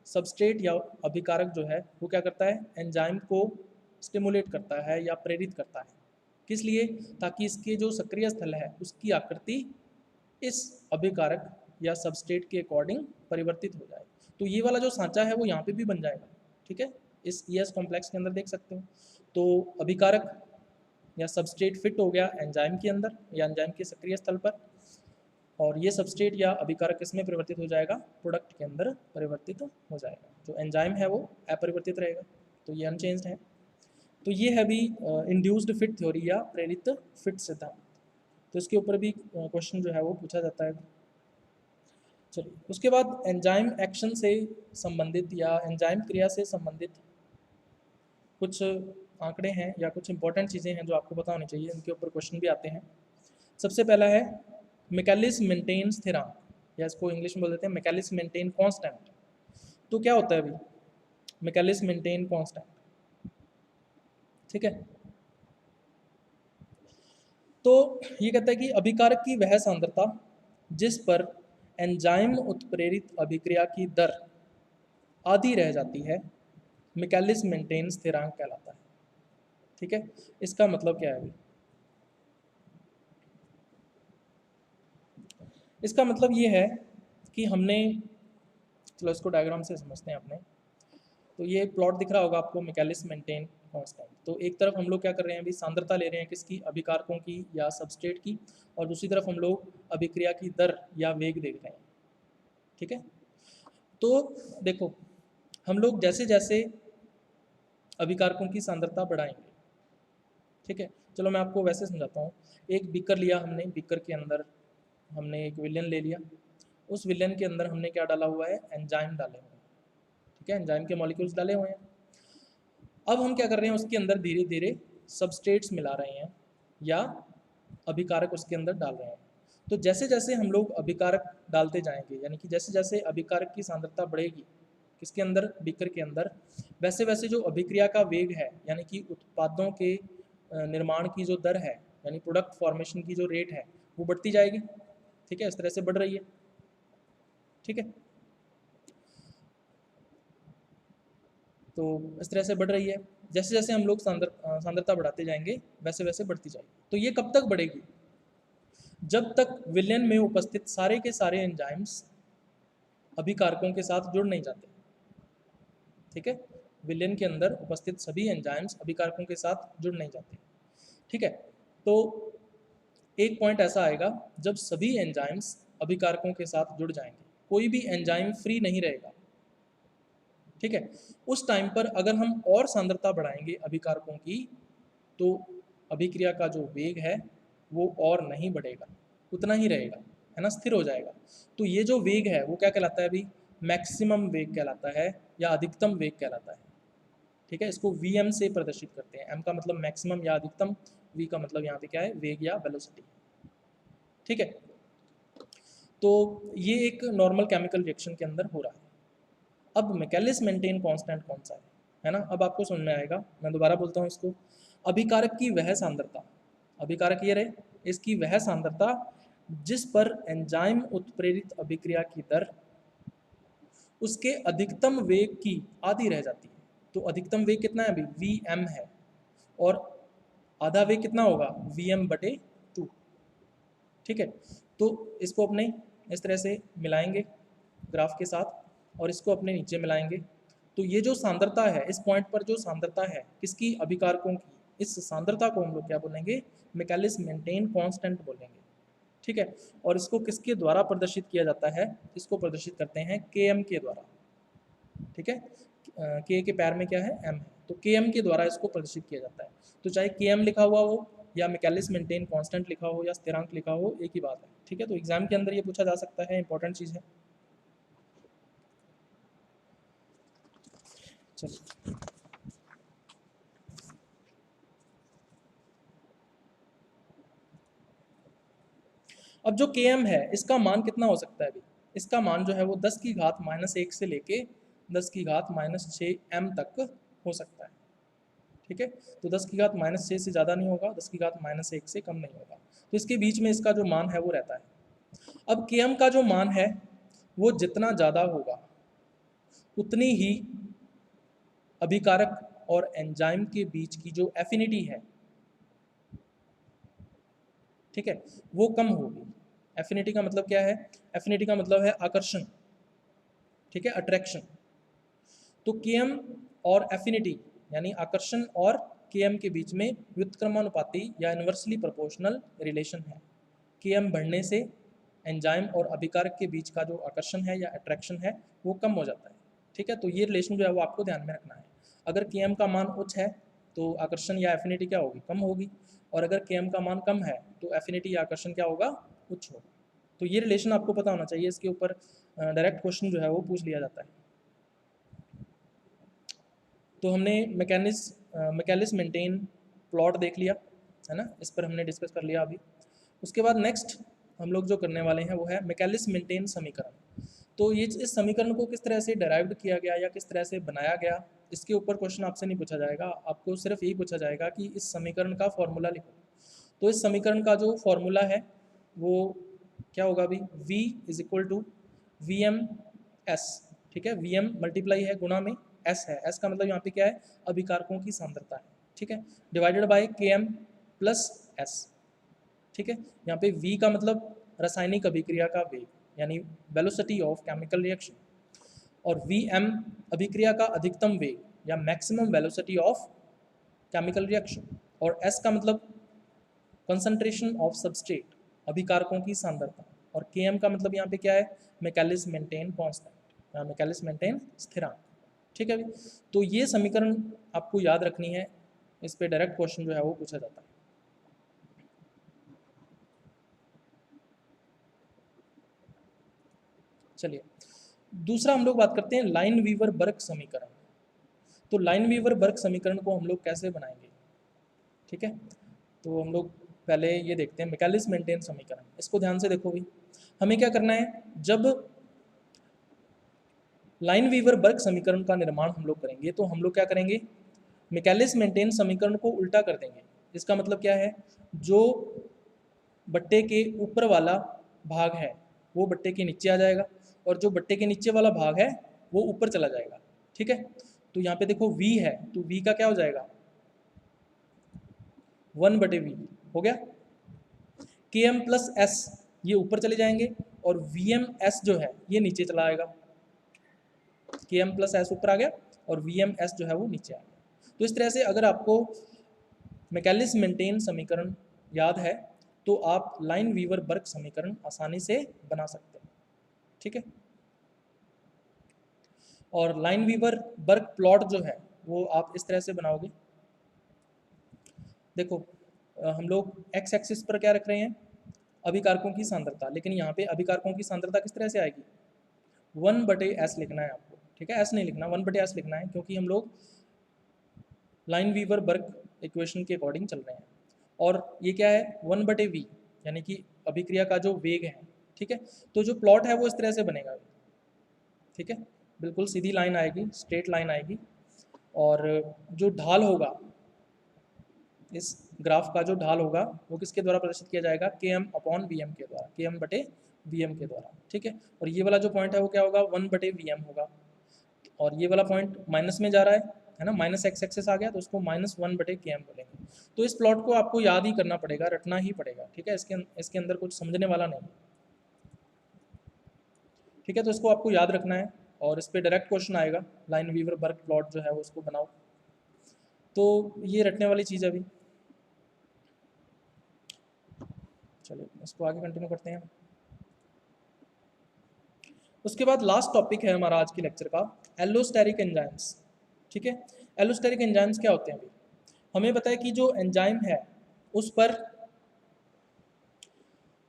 सबस्ट्रेट या अभिकारक जो है वो क्या करता है, एंजाइम को स्टिमुलेट करता है या प्रेरित करता है, किस लिए, ताकि इसके जो सक्रिय स्थल है उसकी आकृति इस अभिकारक या सबस्ट्रेट के अकॉर्डिंग परिवर्तित हो जाए। तो ये वाला जो सांचा है वो यहाँ पे भी बन जाएगा, ठीक है, इस ES कॉम्प्लेक्स के अंदर देख सकते हो। तो अभिकारक या सबस्ट्रेट फिट हो गया एंजाइम के अंदर या एंजाइम के सक्रिय स्थल पर, और ये सबस्ट्रेट या अभिकारक किसमें परिवर्तित हो जाएगा, प्रोडक्ट के अंदर परिवर्तित हो जाएगा। जो एंजाइम है वो अपरिवर्तित रहेगा, तो ये अनचेंज्ड है। तो ये है भी इंड्यूस्ड फिट थ्योरी या प्रेरित फिट सिद्धांत। तो इसके ऊपर भी क्वेश्चन जो है वो पूछा जाता है। चलिए उसके बाद एंजाइम एक्शन से संबंधित या एंजाइम क्रिया से संबंधित कुछ आंकड़े हैं या कुछ इंपॉर्टेंट चीज़ें हैं जो आपको पता होनी चाहिए, इनके ऊपर क्वेश्चन भी आते हैं। सबसे पहला है मिकेलिस मेंटेन स्थिरांक, या इसको इंग्लिश में बोल देते हैं मिकेलिस मेंटेन कांस्टेंट। तो क्या होता है अभी मिकेलिस मेंटेन कांस्टेंट, ठीक है। तो ये कहता है कि अभिकारक की वह सांद्रता जिस पर एंजाइम उत्प्रेरित अभिक्रिया की दर आधी रह जाती है मिकेलिस मेंटेन स्थिरांक कहलाता है, ठीक है। इसका मतलब क्या है अभी, इसका मतलब ये है कि हमने, चलो इसको डायग्राम से समझते हैं अपने। तो ये प्लॉट दिख रहा होगा आपको, मिकेलिस मेंटेन कांस्टेंट। तो एक तरफ हम लोग क्या कर रहे हैं अभी, सांद्रता ले रहे हैं किसकी, अभिकारकों की या सबस्ट्रेट की, और दूसरी तरफ हम लोग अभिक्रिया की दर या वेग देख रहे हैं। ठीक है, तो देखो हम लोग जैसे जैसे अभिकारकों की सांद्रता बढ़ाएंगे, ठीक है, चलो मैं आपको वैसे समझाता हूँ। एक बीकर लिया हमने, बीकर के अंदर हमने एक विलयन ले लिया, उस विलयन के अंदर हमने क्या डाला हुआ है, एंजाइम डाले हुए हैं। ठीक है, एंजाइम के मॉलिक्यूल्स डाले हुए हैं। अब हम क्या कर रहे हैं, उसके अंदर धीरे धीरे सबस्ट्रेट्स मिला रहे हैं या अभिकारक उसके अंदर डाल रहे हैं। तो जैसे जैसे हम लोग अभिकारक डालते जाएंगे, यानी कि जैसे जैसे अभिकारक की सांद्रता बढ़ेगी किसके अंदर, बीकर के अंदर, वैसे वैसे जो अभिक्रिया का वेग है, यानी कि उत्पादों के निर्माण की जो दर है, यानी प्रोडक्ट फॉर्मेशन की जो रेट है, वो बढ़ती जाएगी। ठीक है, इस तरह से बढ़ रही है। ठीक है, तो इस तरह से बढ़ रही है। जैसे जैसे हम लोग सांद्रता बढ़ाते जाएंगे वैसे वैसे बढ़ती जाएगी। तो ये कब तक बढ़ेगी, जब तक विलयन में उपस्थित सारे के सारे एंजाइम्स अभिकारकों के साथ जुड़ नहीं जाते। ठीक है, विलयन के अंदर उपस्थित सभी एंजाइम्स अभिकारकों के साथ जुड़ नहीं जाते। ठीक है, तो एक पॉइंट ऐसा आएगा जब सभी एंजाइम्स अभिकारकों के साथ जुड़ जाएंगे, कोई भी एंजाइम फ्री नहीं रहेगा। ठीक है, उस टाइम पर अगर हम और सांद्रता बढ़ाएंगे अभिकारकों की, तो अभिक्रिया का जो वेग है वो और नहीं बढ़ेगा, उतना ही रहेगा, है ना, स्थिर हो जाएगा। तो ये जो वेग है वो क्या कहलाता है अभी, मैक्सिमम वेग कहलाता है या अधिकतम वेग कहलाता है। ठीक है, इसको वीएम से प्रदर्शित करते हैं। एम का मतलब मैक्सिमम या अधिकतम, वी का मतलब यहाँ पे क्या है, वेग या वेलोसिटी। ठीक है, तो ये एक नॉर्मल केमिकल रिएक्शन के अंदर हो रहा है। अब मिकेलिस मेंटेन कांस्टेंट कौन सा है ना, अब आपको समझ में आएगा। मैं दोबारा बोलता हूँ इसको, अभिकारक की वह सांद्रता, अभिकारक ये रहे, इसकी वह सांद्रता जिस पर एंजाइम उत्प्रेरित अभिक्रिया की दर उसके अधिकतम वेग की आधी रह जाती है। तो अधिकतम वेग कितना है अभी, वी एम है, और आधा वेग कितना होगा, वी एम बटे 2। ठीक है, तो इसको अपने इस तरह से मिलाएंगे ग्राफ के साथ, और इसको अपने नीचे मिलाएंगे। तो ये जो सांद्रता है, इस पॉइंट पर जो सांद्रता है किसकी, अभिकारकों की, इस सांद्रता को हम लोग क्या बोलेंगे, मिकेलिस मेंटेन कांस्टेंट बोलेंगे। ठीक है, और इसको किसके द्वारा प्रदर्शित किया जाता है, इसको प्रदर्शित करते हैं के एम के द्वारा। ठीक है, के पैर में क्या है, एम है, तो के एम के द्वारा इसको प्रदर्शित किया जाता है। तो चाहे के एम लिखा हुआ हो या मिकेलिस मेंटेन कांस्टेंट लिखा हो या स्थिरांक लिखा हो, एक ही बात है। ठीक है, तो एग्जाम के अंदर ये पूछा जा सकता है, इंपॉर्टेंट चीज़ है। चलिए, अब जो के एम है इसका मान कितना हो सकता है अभी, इसका मान जो है वो 10 की घात -1 से लेके 10 की घात -6 एम तक हो सकता है। ठीक है, तो 10 की घात -6 से ज़्यादा नहीं होगा, 10 की घात -1 से कम नहीं होगा, तो इसके बीच में इसका जो मान है वो रहता है। अब के एम का जो मान है वो जितना ज़्यादा होगा उतनी ही अभिकारक और एंजाइम के बीच की जो एफिनिटी है, ठीक है, वो कम होगी। एफिनिटी का मतलब क्या है, एफिनिटी का मतलब है आकर्षण। ठीक है, अट्रैक्शन। तो केएम और एफिनिटी यानी आकर्षण और केएम के बीच में व्युत्क्रमानुपाती या इन्वर्सली प्रोपोर्शनल रिलेशन है। केएम बढ़ने से एंजाइम और अभिकारक के बीच का जो आकर्षण है या अट्रैक्शन है वो कम हो जाता है। ठीक है, तो ये रिलेशन जो है वो आपको ध्यान में रखना है। अगर केएम का मान उच्च है तो आकर्षण या एफिनिटी क्या होगी, कम होगी, और अगर केएम का मान कम है तो एफिनिटी या आकर्षण क्या होगा, उच्च होगा। तो ये रिलेशन आपको पता होना चाहिए, इसके ऊपर डायरेक्ट क्वेश्चन जो है वो पूछ लिया जाता है। तो हमने मैकेलिस मेंटेन प्लॉट देख लिया है ना, इस पर हमने डिस्कस कर लिया अभी। उसके बाद नेक्स्ट हम लोग जो करने वाले हैं वो है मैकेलिस मेंटेन समीकरण। तो ये इस समीकरण को किस तरह से डेराइव्ड किया गया या किस तरह से बनाया गया, इसके ऊपर क्वेश्चन आपसे नहीं पूछा जाएगा। आपको सिर्फ यही पूछा जाएगा कि इस समीकरण का फॉर्मूला लिखो। तो इस समीकरण का जो फॉर्मूला है वो क्या होगा अभी, v is equal to V M S. ठीक है, वी एम मल्टीप्लाई है गुणा में एस है, एस का मतलब यहाँ पे क्या है, अभिकारकों की सांद्रता है। ठीक है, डिवाइडेड बाय के एम प्लस एस। ठीक है, यहाँ पे v का मतलब रासायनिक अभिक्रिया का वेग यानी वेलोसिटी ऑफ केमिकल रिएक्शन। और Vm अभिक्रिया का अधिकतम वेग या maximum velocity of chemical reaction, और S का मतलब कंसंट्रेशन ऑफ सबस्ट्रेट, अभिकारकों की सांद्रता, और Km का मतलब यहाँ पे क्या है, मैकेलिस मेंटेन कांस्टेंट या मैकेलिस मेंटेन स्थिरांक। ठीक है अभी, तो ये समीकरण आपको याद रखनी है, इस पे डायरेक्ट क्वेश्चन जो है वो पूछा जाता है। चलिए दूसरा हम लोग बात करते हैं लाइन वीवर बर्क समीकरण। तो लाइन वीवर बर्क समीकरण को हम लोग कैसे बनाएंगे, ठीक है, तो हम लोग पहले ये देखते हैं मैकेलिस मेंटेन समीकरण। इसको ध्यान से देखो भी, हमें क्या करना है, जब लाइन वीवर बर्क समीकरण का निर्माण हम लोग करेंगे तो हम लोग क्या करेंगे, मैकेलिस मेंटेन समीकरण को उल्टा कर देंगे। इसका मतलब क्या है, जो बट्टे के ऊपर वाला भाग है वो बट्टे के नीचे आ जाएगा, और जो बट्टे के नीचे वाला भाग है वो ऊपर चला जाएगा। ठीक है, तो यहाँ पे देखो V है, तो V का क्या हो जाएगा, 1/V हो गया। Km प्लस S ये ऊपर चले जाएंगे, और VMS जो है ये नीचे चला आएगा। Km प्लस S ऊपर आ गया और VMS जो है वो नीचे आ गया। तो इस तरह से अगर आपको मैकेलिस मेंटेन समीकरण याद है तो आप लाइन वीवर बर्क समीकरण आसानी से बना सकते हैं। ठीक है, और लाइन वीवर बर्क प्लॉट जो है वो आप इस तरह से बनाओगे। देखो हम लोग एक्स एक्सिस पर क्या रख रहे हैं, अभिकारकों की सांद्रता, लेकिन यहाँ पे अभिकारकों की सांद्रता किस तरह से आएगी, 1/S लिखना है आपको। ठीक है, S नहीं लिखना, 1/S लिखना है, क्योंकि हम लोग लाइन वीवर बर्क इक्वेशन के अकॉर्डिंग चल रहे हैं। और ये क्या है, 1/V यानी कि अभिक्रिया का जो वेग है। ठीक है, तो जो प्लॉट है वो इस तरह से बनेगा। ठीक है, बिल्कुल सीधी लाइन आएगी, स्ट्रेट लाइन आएगी, और जो ढाल होगा, इस ग्राफ का जो ढाल होगा वो किसके द्वारा प्रदर्शित किया जाएगा, Km/Vm के द्वारा, Km/Vm के द्वारा। ठीक है, और ये वाला जो पॉइंट है वो क्या होगा, 1/Vm होगा, और ये वाला पॉइंट माइनस में जा रहा है ना, माइनस एक्स एक्सेस आ गया तो उसको -1/Km बोलेंगे। तो इस प्लॉट को आपको याद ही करना पड़ेगा, रटना ही पड़ेगा। ठीक है, इसके अंदर कुछ समझने वाला नहीं। ठीक है, तो इसको आपको याद रखना है, और इस पर डायरेक्ट क्वेश्चन आएगा, लाइन वीवर बर्क प्लॉट जो है वो उसको बनाओ। तो ये रटने वाली चीज़ है अभी। चलिए इसको आगे कंटिन्यू करते हैं। उसके बाद लास्ट टॉपिक है हमारा आज के लेक्चर का, एलोस्टेरिक एंजाइम्स। ठीक है, एलोस्टेरिक एंजाइम्स क्या होते हैं अभी, हमें पता है कि जो एंजाइम है उस पर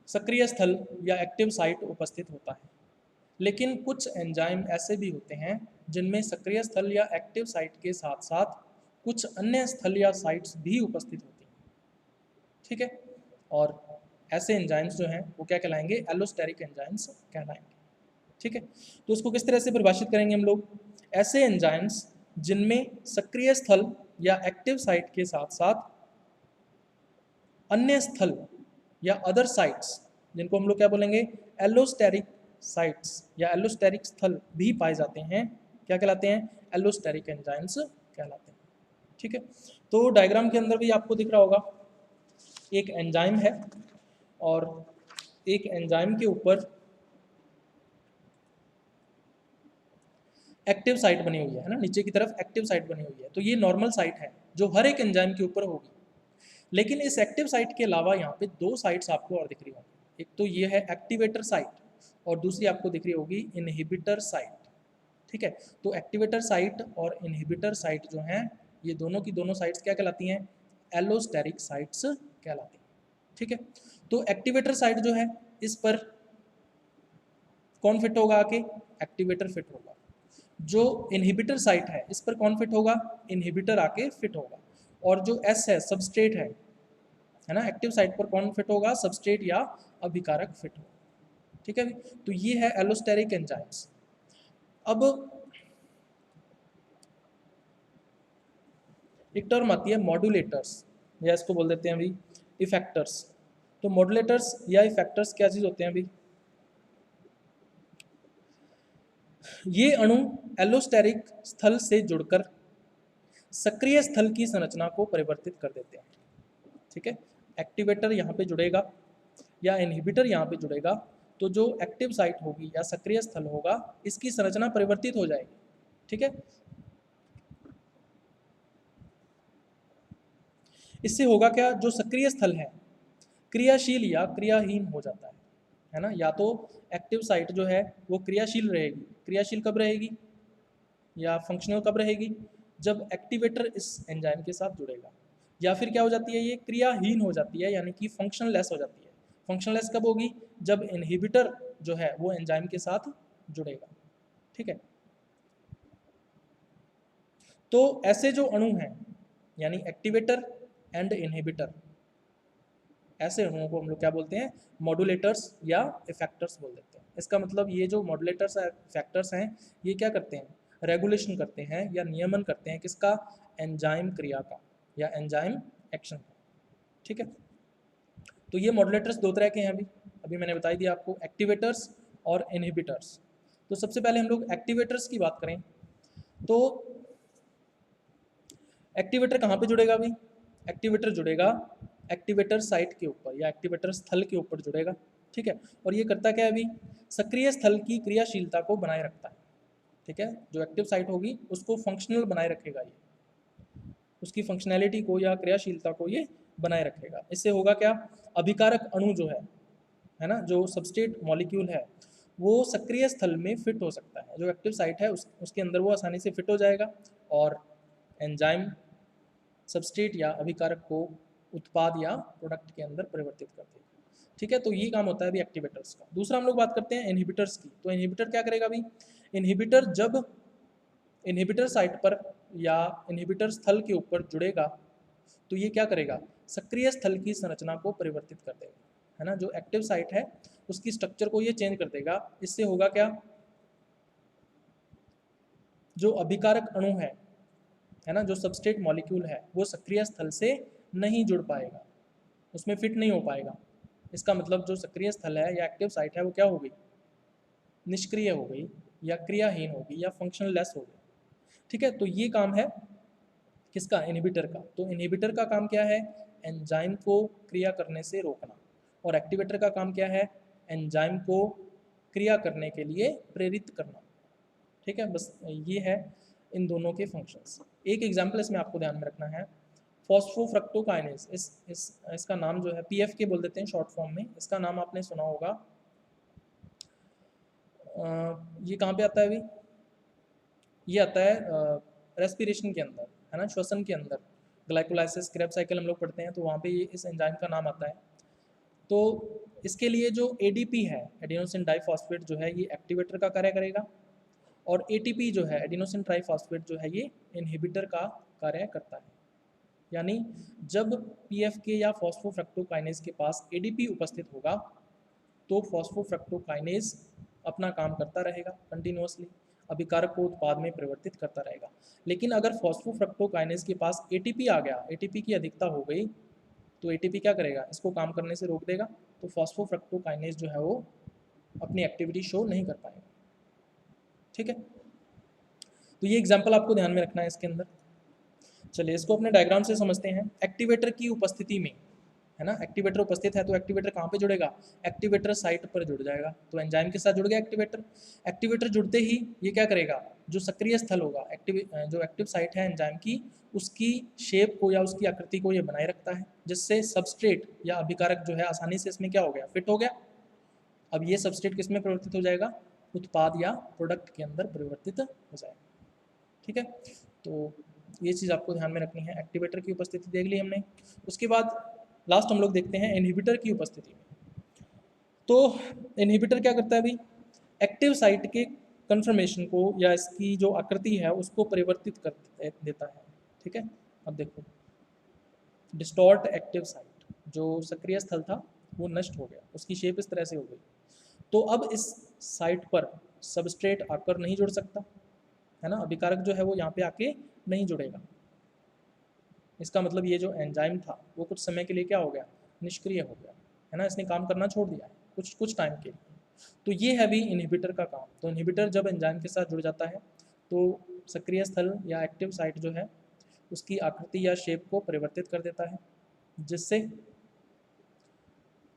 सक्रिय स्थल या एक्टिव साइट उपस्थित होता है, लेकिन कुछ एंजाइम ऐसे भी होते हैं जिनमें सक्रिय स्थल या एक्टिव साइट के साथ साथ कुछ अन्य स्थल या साइट्स भी उपस्थित होती हैं। ठीक है, और ऐसे एंजाइम्स जो हैं वो क्या कहलाएंगे, एलोस्टेरिक एंजाइम्स कहलाएंगे। ठीक है, तो उसको किस तरह से परिभाषित करेंगे हम लोग, ऐसे एंजाइम्स जिनमें सक्रिय स्थल या एक्टिव साइट के साथ साथ अन्य स्थल या अदर साइट्स, जिनको हम लोग क्या बोलेंगे, एलोस्टेरिक साइट्स या एलोस्टेरिक स्थल भी पाए जाते हैं, क्या कहलाते हैं, एलोस्टेरिक एंजाइम्स कहलाते हैं। ठीक है, तो डायग्राम के अंदर भी आपको दिख रहा होगा, एक एंजाइम है और एक एंजाइम के ऊपर एक्टिव साइट बनी हुई है ना, नीचे की तरफ एक्टिव साइट बनी हुई है। तो ये नॉर्मल साइट है जो हर एक एंजाइम के ऊपर होगी, लेकिन इस एक्टिव साइट के अलावा यहाँ पे दो साइट्स आपको और दिख रही होंगी। एक तो ये है एक्टिवेटर साइट और दूसरी आपको दिख रही होगी इनहिबिटर साइट। ठीक है, तो एक्टिवेटर साइट और इनहिबिटर साइट जो हैं ये दोनों की दोनों साइट्स क्या कहलाती हैं, एलोस्टेरिक साइट्स कहलाती हैं। ठीक है, तो एक्टिवेटर साइट जो है इस पर कौन फिट होगा आके, एक्टिवेटर फिट होगा। जो इनहिबिटर साइट है इस पर कौन फिट होगा, इनहिबिटर आके फिट होगा। और जो एस है सबस्ट्रेट है ना, एक्टिव साइट पर कौन फिट होगा, सबस्ट्रेट या अभिकारक फिट होगा। ठीक है, तो ये है एलोस्टेरिक एंजाइम्स। अब एक टर्म आती है मॉड्यूलेटर्स, या इसको बोल देते हैं अभी इफेक्टर्स। तो मॉड्यूलेटर्स या इफेक्टर्स क्या चीज़ होते हैं अभी, ये अणु एलोस्टेरिक स्थल से जुड़कर सक्रिय स्थल की संरचना को परिवर्तित कर देते हैं। ठीक है, एक्टिवेटर यहाँ पे जुड़ेगा या इनहिबिटर यहाँ पे जुड़ेगा तो जो एक्टिव साइट होगी या सक्रिय स्थल होगा इसकी संरचना परिवर्तित हो जाएगी। ठीक है, इससे होगा क्या, जो सक्रिय स्थल है क्रियाशील या क्रियाहीन हो जाता है ना। या तो एक्टिव साइट जो है वो क्रियाशील रहेगी, क्रियाशील कब रहेगी या फंक्शनल कब रहेगी, जब एक्टिवेटर इस एंजाइम के साथ जुड़ेगा। या फिर क्या हो जाती है, ये क्रियाहीन हो जाती है, यानी कि फंक्शनलेस हो जाती है। फंक्शनलेस कब होगी, जब इनहिबिटर जो है वो एंजाइम के साथ जुड़ेगा। ठीक है, तो ऐसे जो अणु हैं यानी एक्टिवेटर एंड इनहिबिटर, ऐसे अणुओं को हम लोग क्या बोलते हैं, मॉड्यूलेटर्स या इफेक्टर्स बोल देते हैं। इसका मतलब ये जो मॉड्यूलेटर्स या इफेक्टर्स हैं ये क्या करते हैं, रेगुलेशन करते हैं या नियमन करते हैं किसका, एंजाइम क्रिया का या एंजाइम एक्शन का। ठीक है, तो ये मॉड्यूलेटर्स दो तरह के हैं। अभी अभी मैंने बताई दिया आपको, एक्टिवेटर्स और इनहिबिटर्स। तो सबसे पहले हम लोग एक्टिवेटर्स की बात करें तो एक्टिवेटर कहाँ पे जुड़ेगा भाई, एक्टिवेटर जुड़ेगा एक्टिवेटर साइट के ऊपर या एक्टिवेटर स्थल के ऊपर जुड़ेगा। ठीक है, और ये करता क्या है अभी, सक्रिय स्थल की क्रियाशीलता को बनाए रखता है। ठीक है, जो एक्टिव साइट होगी उसको फंक्शनल बनाए रखेगा, ये उसकी फंक्शनैलिटी को या क्रियाशीलता को ये बनाए रखेगा। इससे होगा क्या, अभिकारक अणु जो है ना, जो सबस्ट्रेट मॉलिक्यूल है वो सक्रिय स्थल में फिट हो सकता है। जो एक्टिव साइट है उसके अंदर वो आसानी से फिट हो जाएगा और एंजाइम सबस्ट्रेट या अभिकारक को उत्पाद या प्रोडक्ट के अंदर परिवर्तित कर देगा। ठीक है, तो ये काम होता है अभी एक्टिवेटर्स का। दूसरा हम लोग बात करते हैं इनहिबिटर्स की। तो इनहिबिटर क्या करेगा अभी, इनहिबिटर जब इनहिबिटर साइट पर या इनहिबिटर स्थल के ऊपर जुड़ेगा तो ये क्या करेगा, सक्रिय स्थल की संरचना को परिवर्तित कर देगा, है ना। जो एक्टिव साइट है उसकी स्ट्रक्चर को ये चेंज कर देगा। इससे होगा क्या, जो अभिकारक अणु है ना, जो सबस्ट्रेट मॉलिक्यूल है वो सक्रिय स्थल से नहीं जुड़ पाएगा, उसमें फिट नहीं हो पाएगा। इसका मतलब जो सक्रिय स्थल है या एक्टिव साइट है वो क्या हो गई, निष्क्रिय हो गई या क्रियाहीन होगी या फंक्शनल लेस हो गई। ठीक है, तो ये काम है किसका, इनहिबिटर का। तो इनहिबिटर का काम क्या है, एंजाइम को क्रिया करने से रोकना, और एक्टिवेटर का काम क्या है, एंजाइम को क्रिया करने के लिए प्रेरित करना। ठीक है, बस ये है इन दोनों के फंक्शंस। एक एग्जांपल इसमें आपको ध्यान में रखना है, फॉस्फोफ्रक्टोकाइनेज। इसका नाम जो है पीएफके बोल देते हैं शॉर्ट फॉर्म में। इसका नाम आपने सुना होगा, ये कहाँ पे आता है अभी, ये आता है रेस्पिरेशन के अंदर, है ना, श्वसन के अंदर। ग्लाइकोलाइसिस क्रेब्स साइकिल हम लोग पढ़ते हैं तो वहाँ पे ये इस एंजाइम का नाम आता है। तो इसके लिए जो एडीपी है, एडिनोसिन डाइफॉस्फेट जो है, ये एक्टिवेटर का कार्य करेगा, और एटीपी जो है, एडिनोसिन ट्राइफॉस्फेट जो है, ये इनहिबिटर का कार्य करता है। यानी जब पीएफके या फॉस्फोफ्रक्टोकाइनेज के पास एडीपी उपस्थित होगा तो फॉस्फोफ्रक्टोकाइनेज अपना काम करता रहेगा कंटिन्यूअसली, अभिकारक को उत्पाद में परिवर्तित करता रहेगा। लेकिन अगर फॉस्फोफ्रक्टोकाइनेज के पास एटीपी आ गया, एटीपी की अधिकता हो गई, तो एटीपी क्या करेगा, इसको काम करने से रोक देगा। तो फॉस्फोफ्रक्टोकाइनेज जो है वो अपनी एक्टिविटी शो नहीं कर पाएगा। ठीक है, तो ये एग्जाम्पल आपको ध्यान में रखना है इसके अंदर। चलिए इसको अपने डायग्राम से समझते हैं। एक्टिवेटर की उपस्थिति में, है ना, एक्टिवेटर उपस्थित है तो एक्टिवेटर कहाँ पे जुड़ेगा, एक्टिवेटर साइट पर जुड़ जाएगा। तो एंजाइम के साथ जुड़ गया एक्टिवेटर। एक्टिवेटर जुड़ते ही ये क्या करेगा, जो सक्रिय स्थल होगा, जो एक्टिव साइट है एंजाइम की, उसकी शेप को या उसकी आकृति को ये बनाए रखता है, जिससे सबस्ट्रेट या अभिकारक जो है आसानी से इसमें क्या हो गया, फिट हो गया। अब ये सबस्ट्रेट किस में परिवर्तित हो जाएगा, उत्पाद या प्रोडक्ट के अंदर परिवर्तित हो जाएगा। ठीक है, तो ये चीज़ आपको ध्यान में रखनी है। एक्टिवेटर की उपस्थिति देख ली हमने। उसके बाद लास्ट हम लोग देखते हैं इनहिबिटर की उपस्थिति में। तो इनहिबिटर क्या करता है अभी, एक्टिव साइट के कन्फर्मेशन को या इसकी जो आकृति है उसको परिवर्तित कर देता है। ठीक है, अब देखो, डिस्टॉर्ट एक्टिव साइट, जो सक्रिय स्थल था वो नष्ट हो गया, उसकी शेप इस तरह से हो गई। तो अब इस साइट पर सबस्ट्रेट आकर नहीं जुड़ सकता, है ना, अभिकारक जो है वो यहाँ पे आके नहीं जुड़ेगा। इसका मतलब ये जो एंजाइम था वो कुछ समय के लिए क्या हो गया, निष्क्रिय हो गया, है ना, इसने काम करना छोड़ दिया है कुछ टाइम के लिए। तो ये है भी इनहिबिटर का काम। तो इनहिबिटर जब एंजाइम के साथ जुड़ जाता है तो सक्रिय स्थल या एक्टिव साइट जो है उसकी आकृति या शेप को परिवर्तित कर देता है, जिससे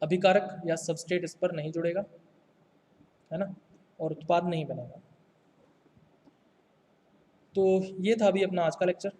अभिकारक या सबस्ट्रेट इस पर नहीं जुड़ेगा है ना, और उत्पाद नहीं बनेगा। तो ये था अभी अपना आज का लेक्चर।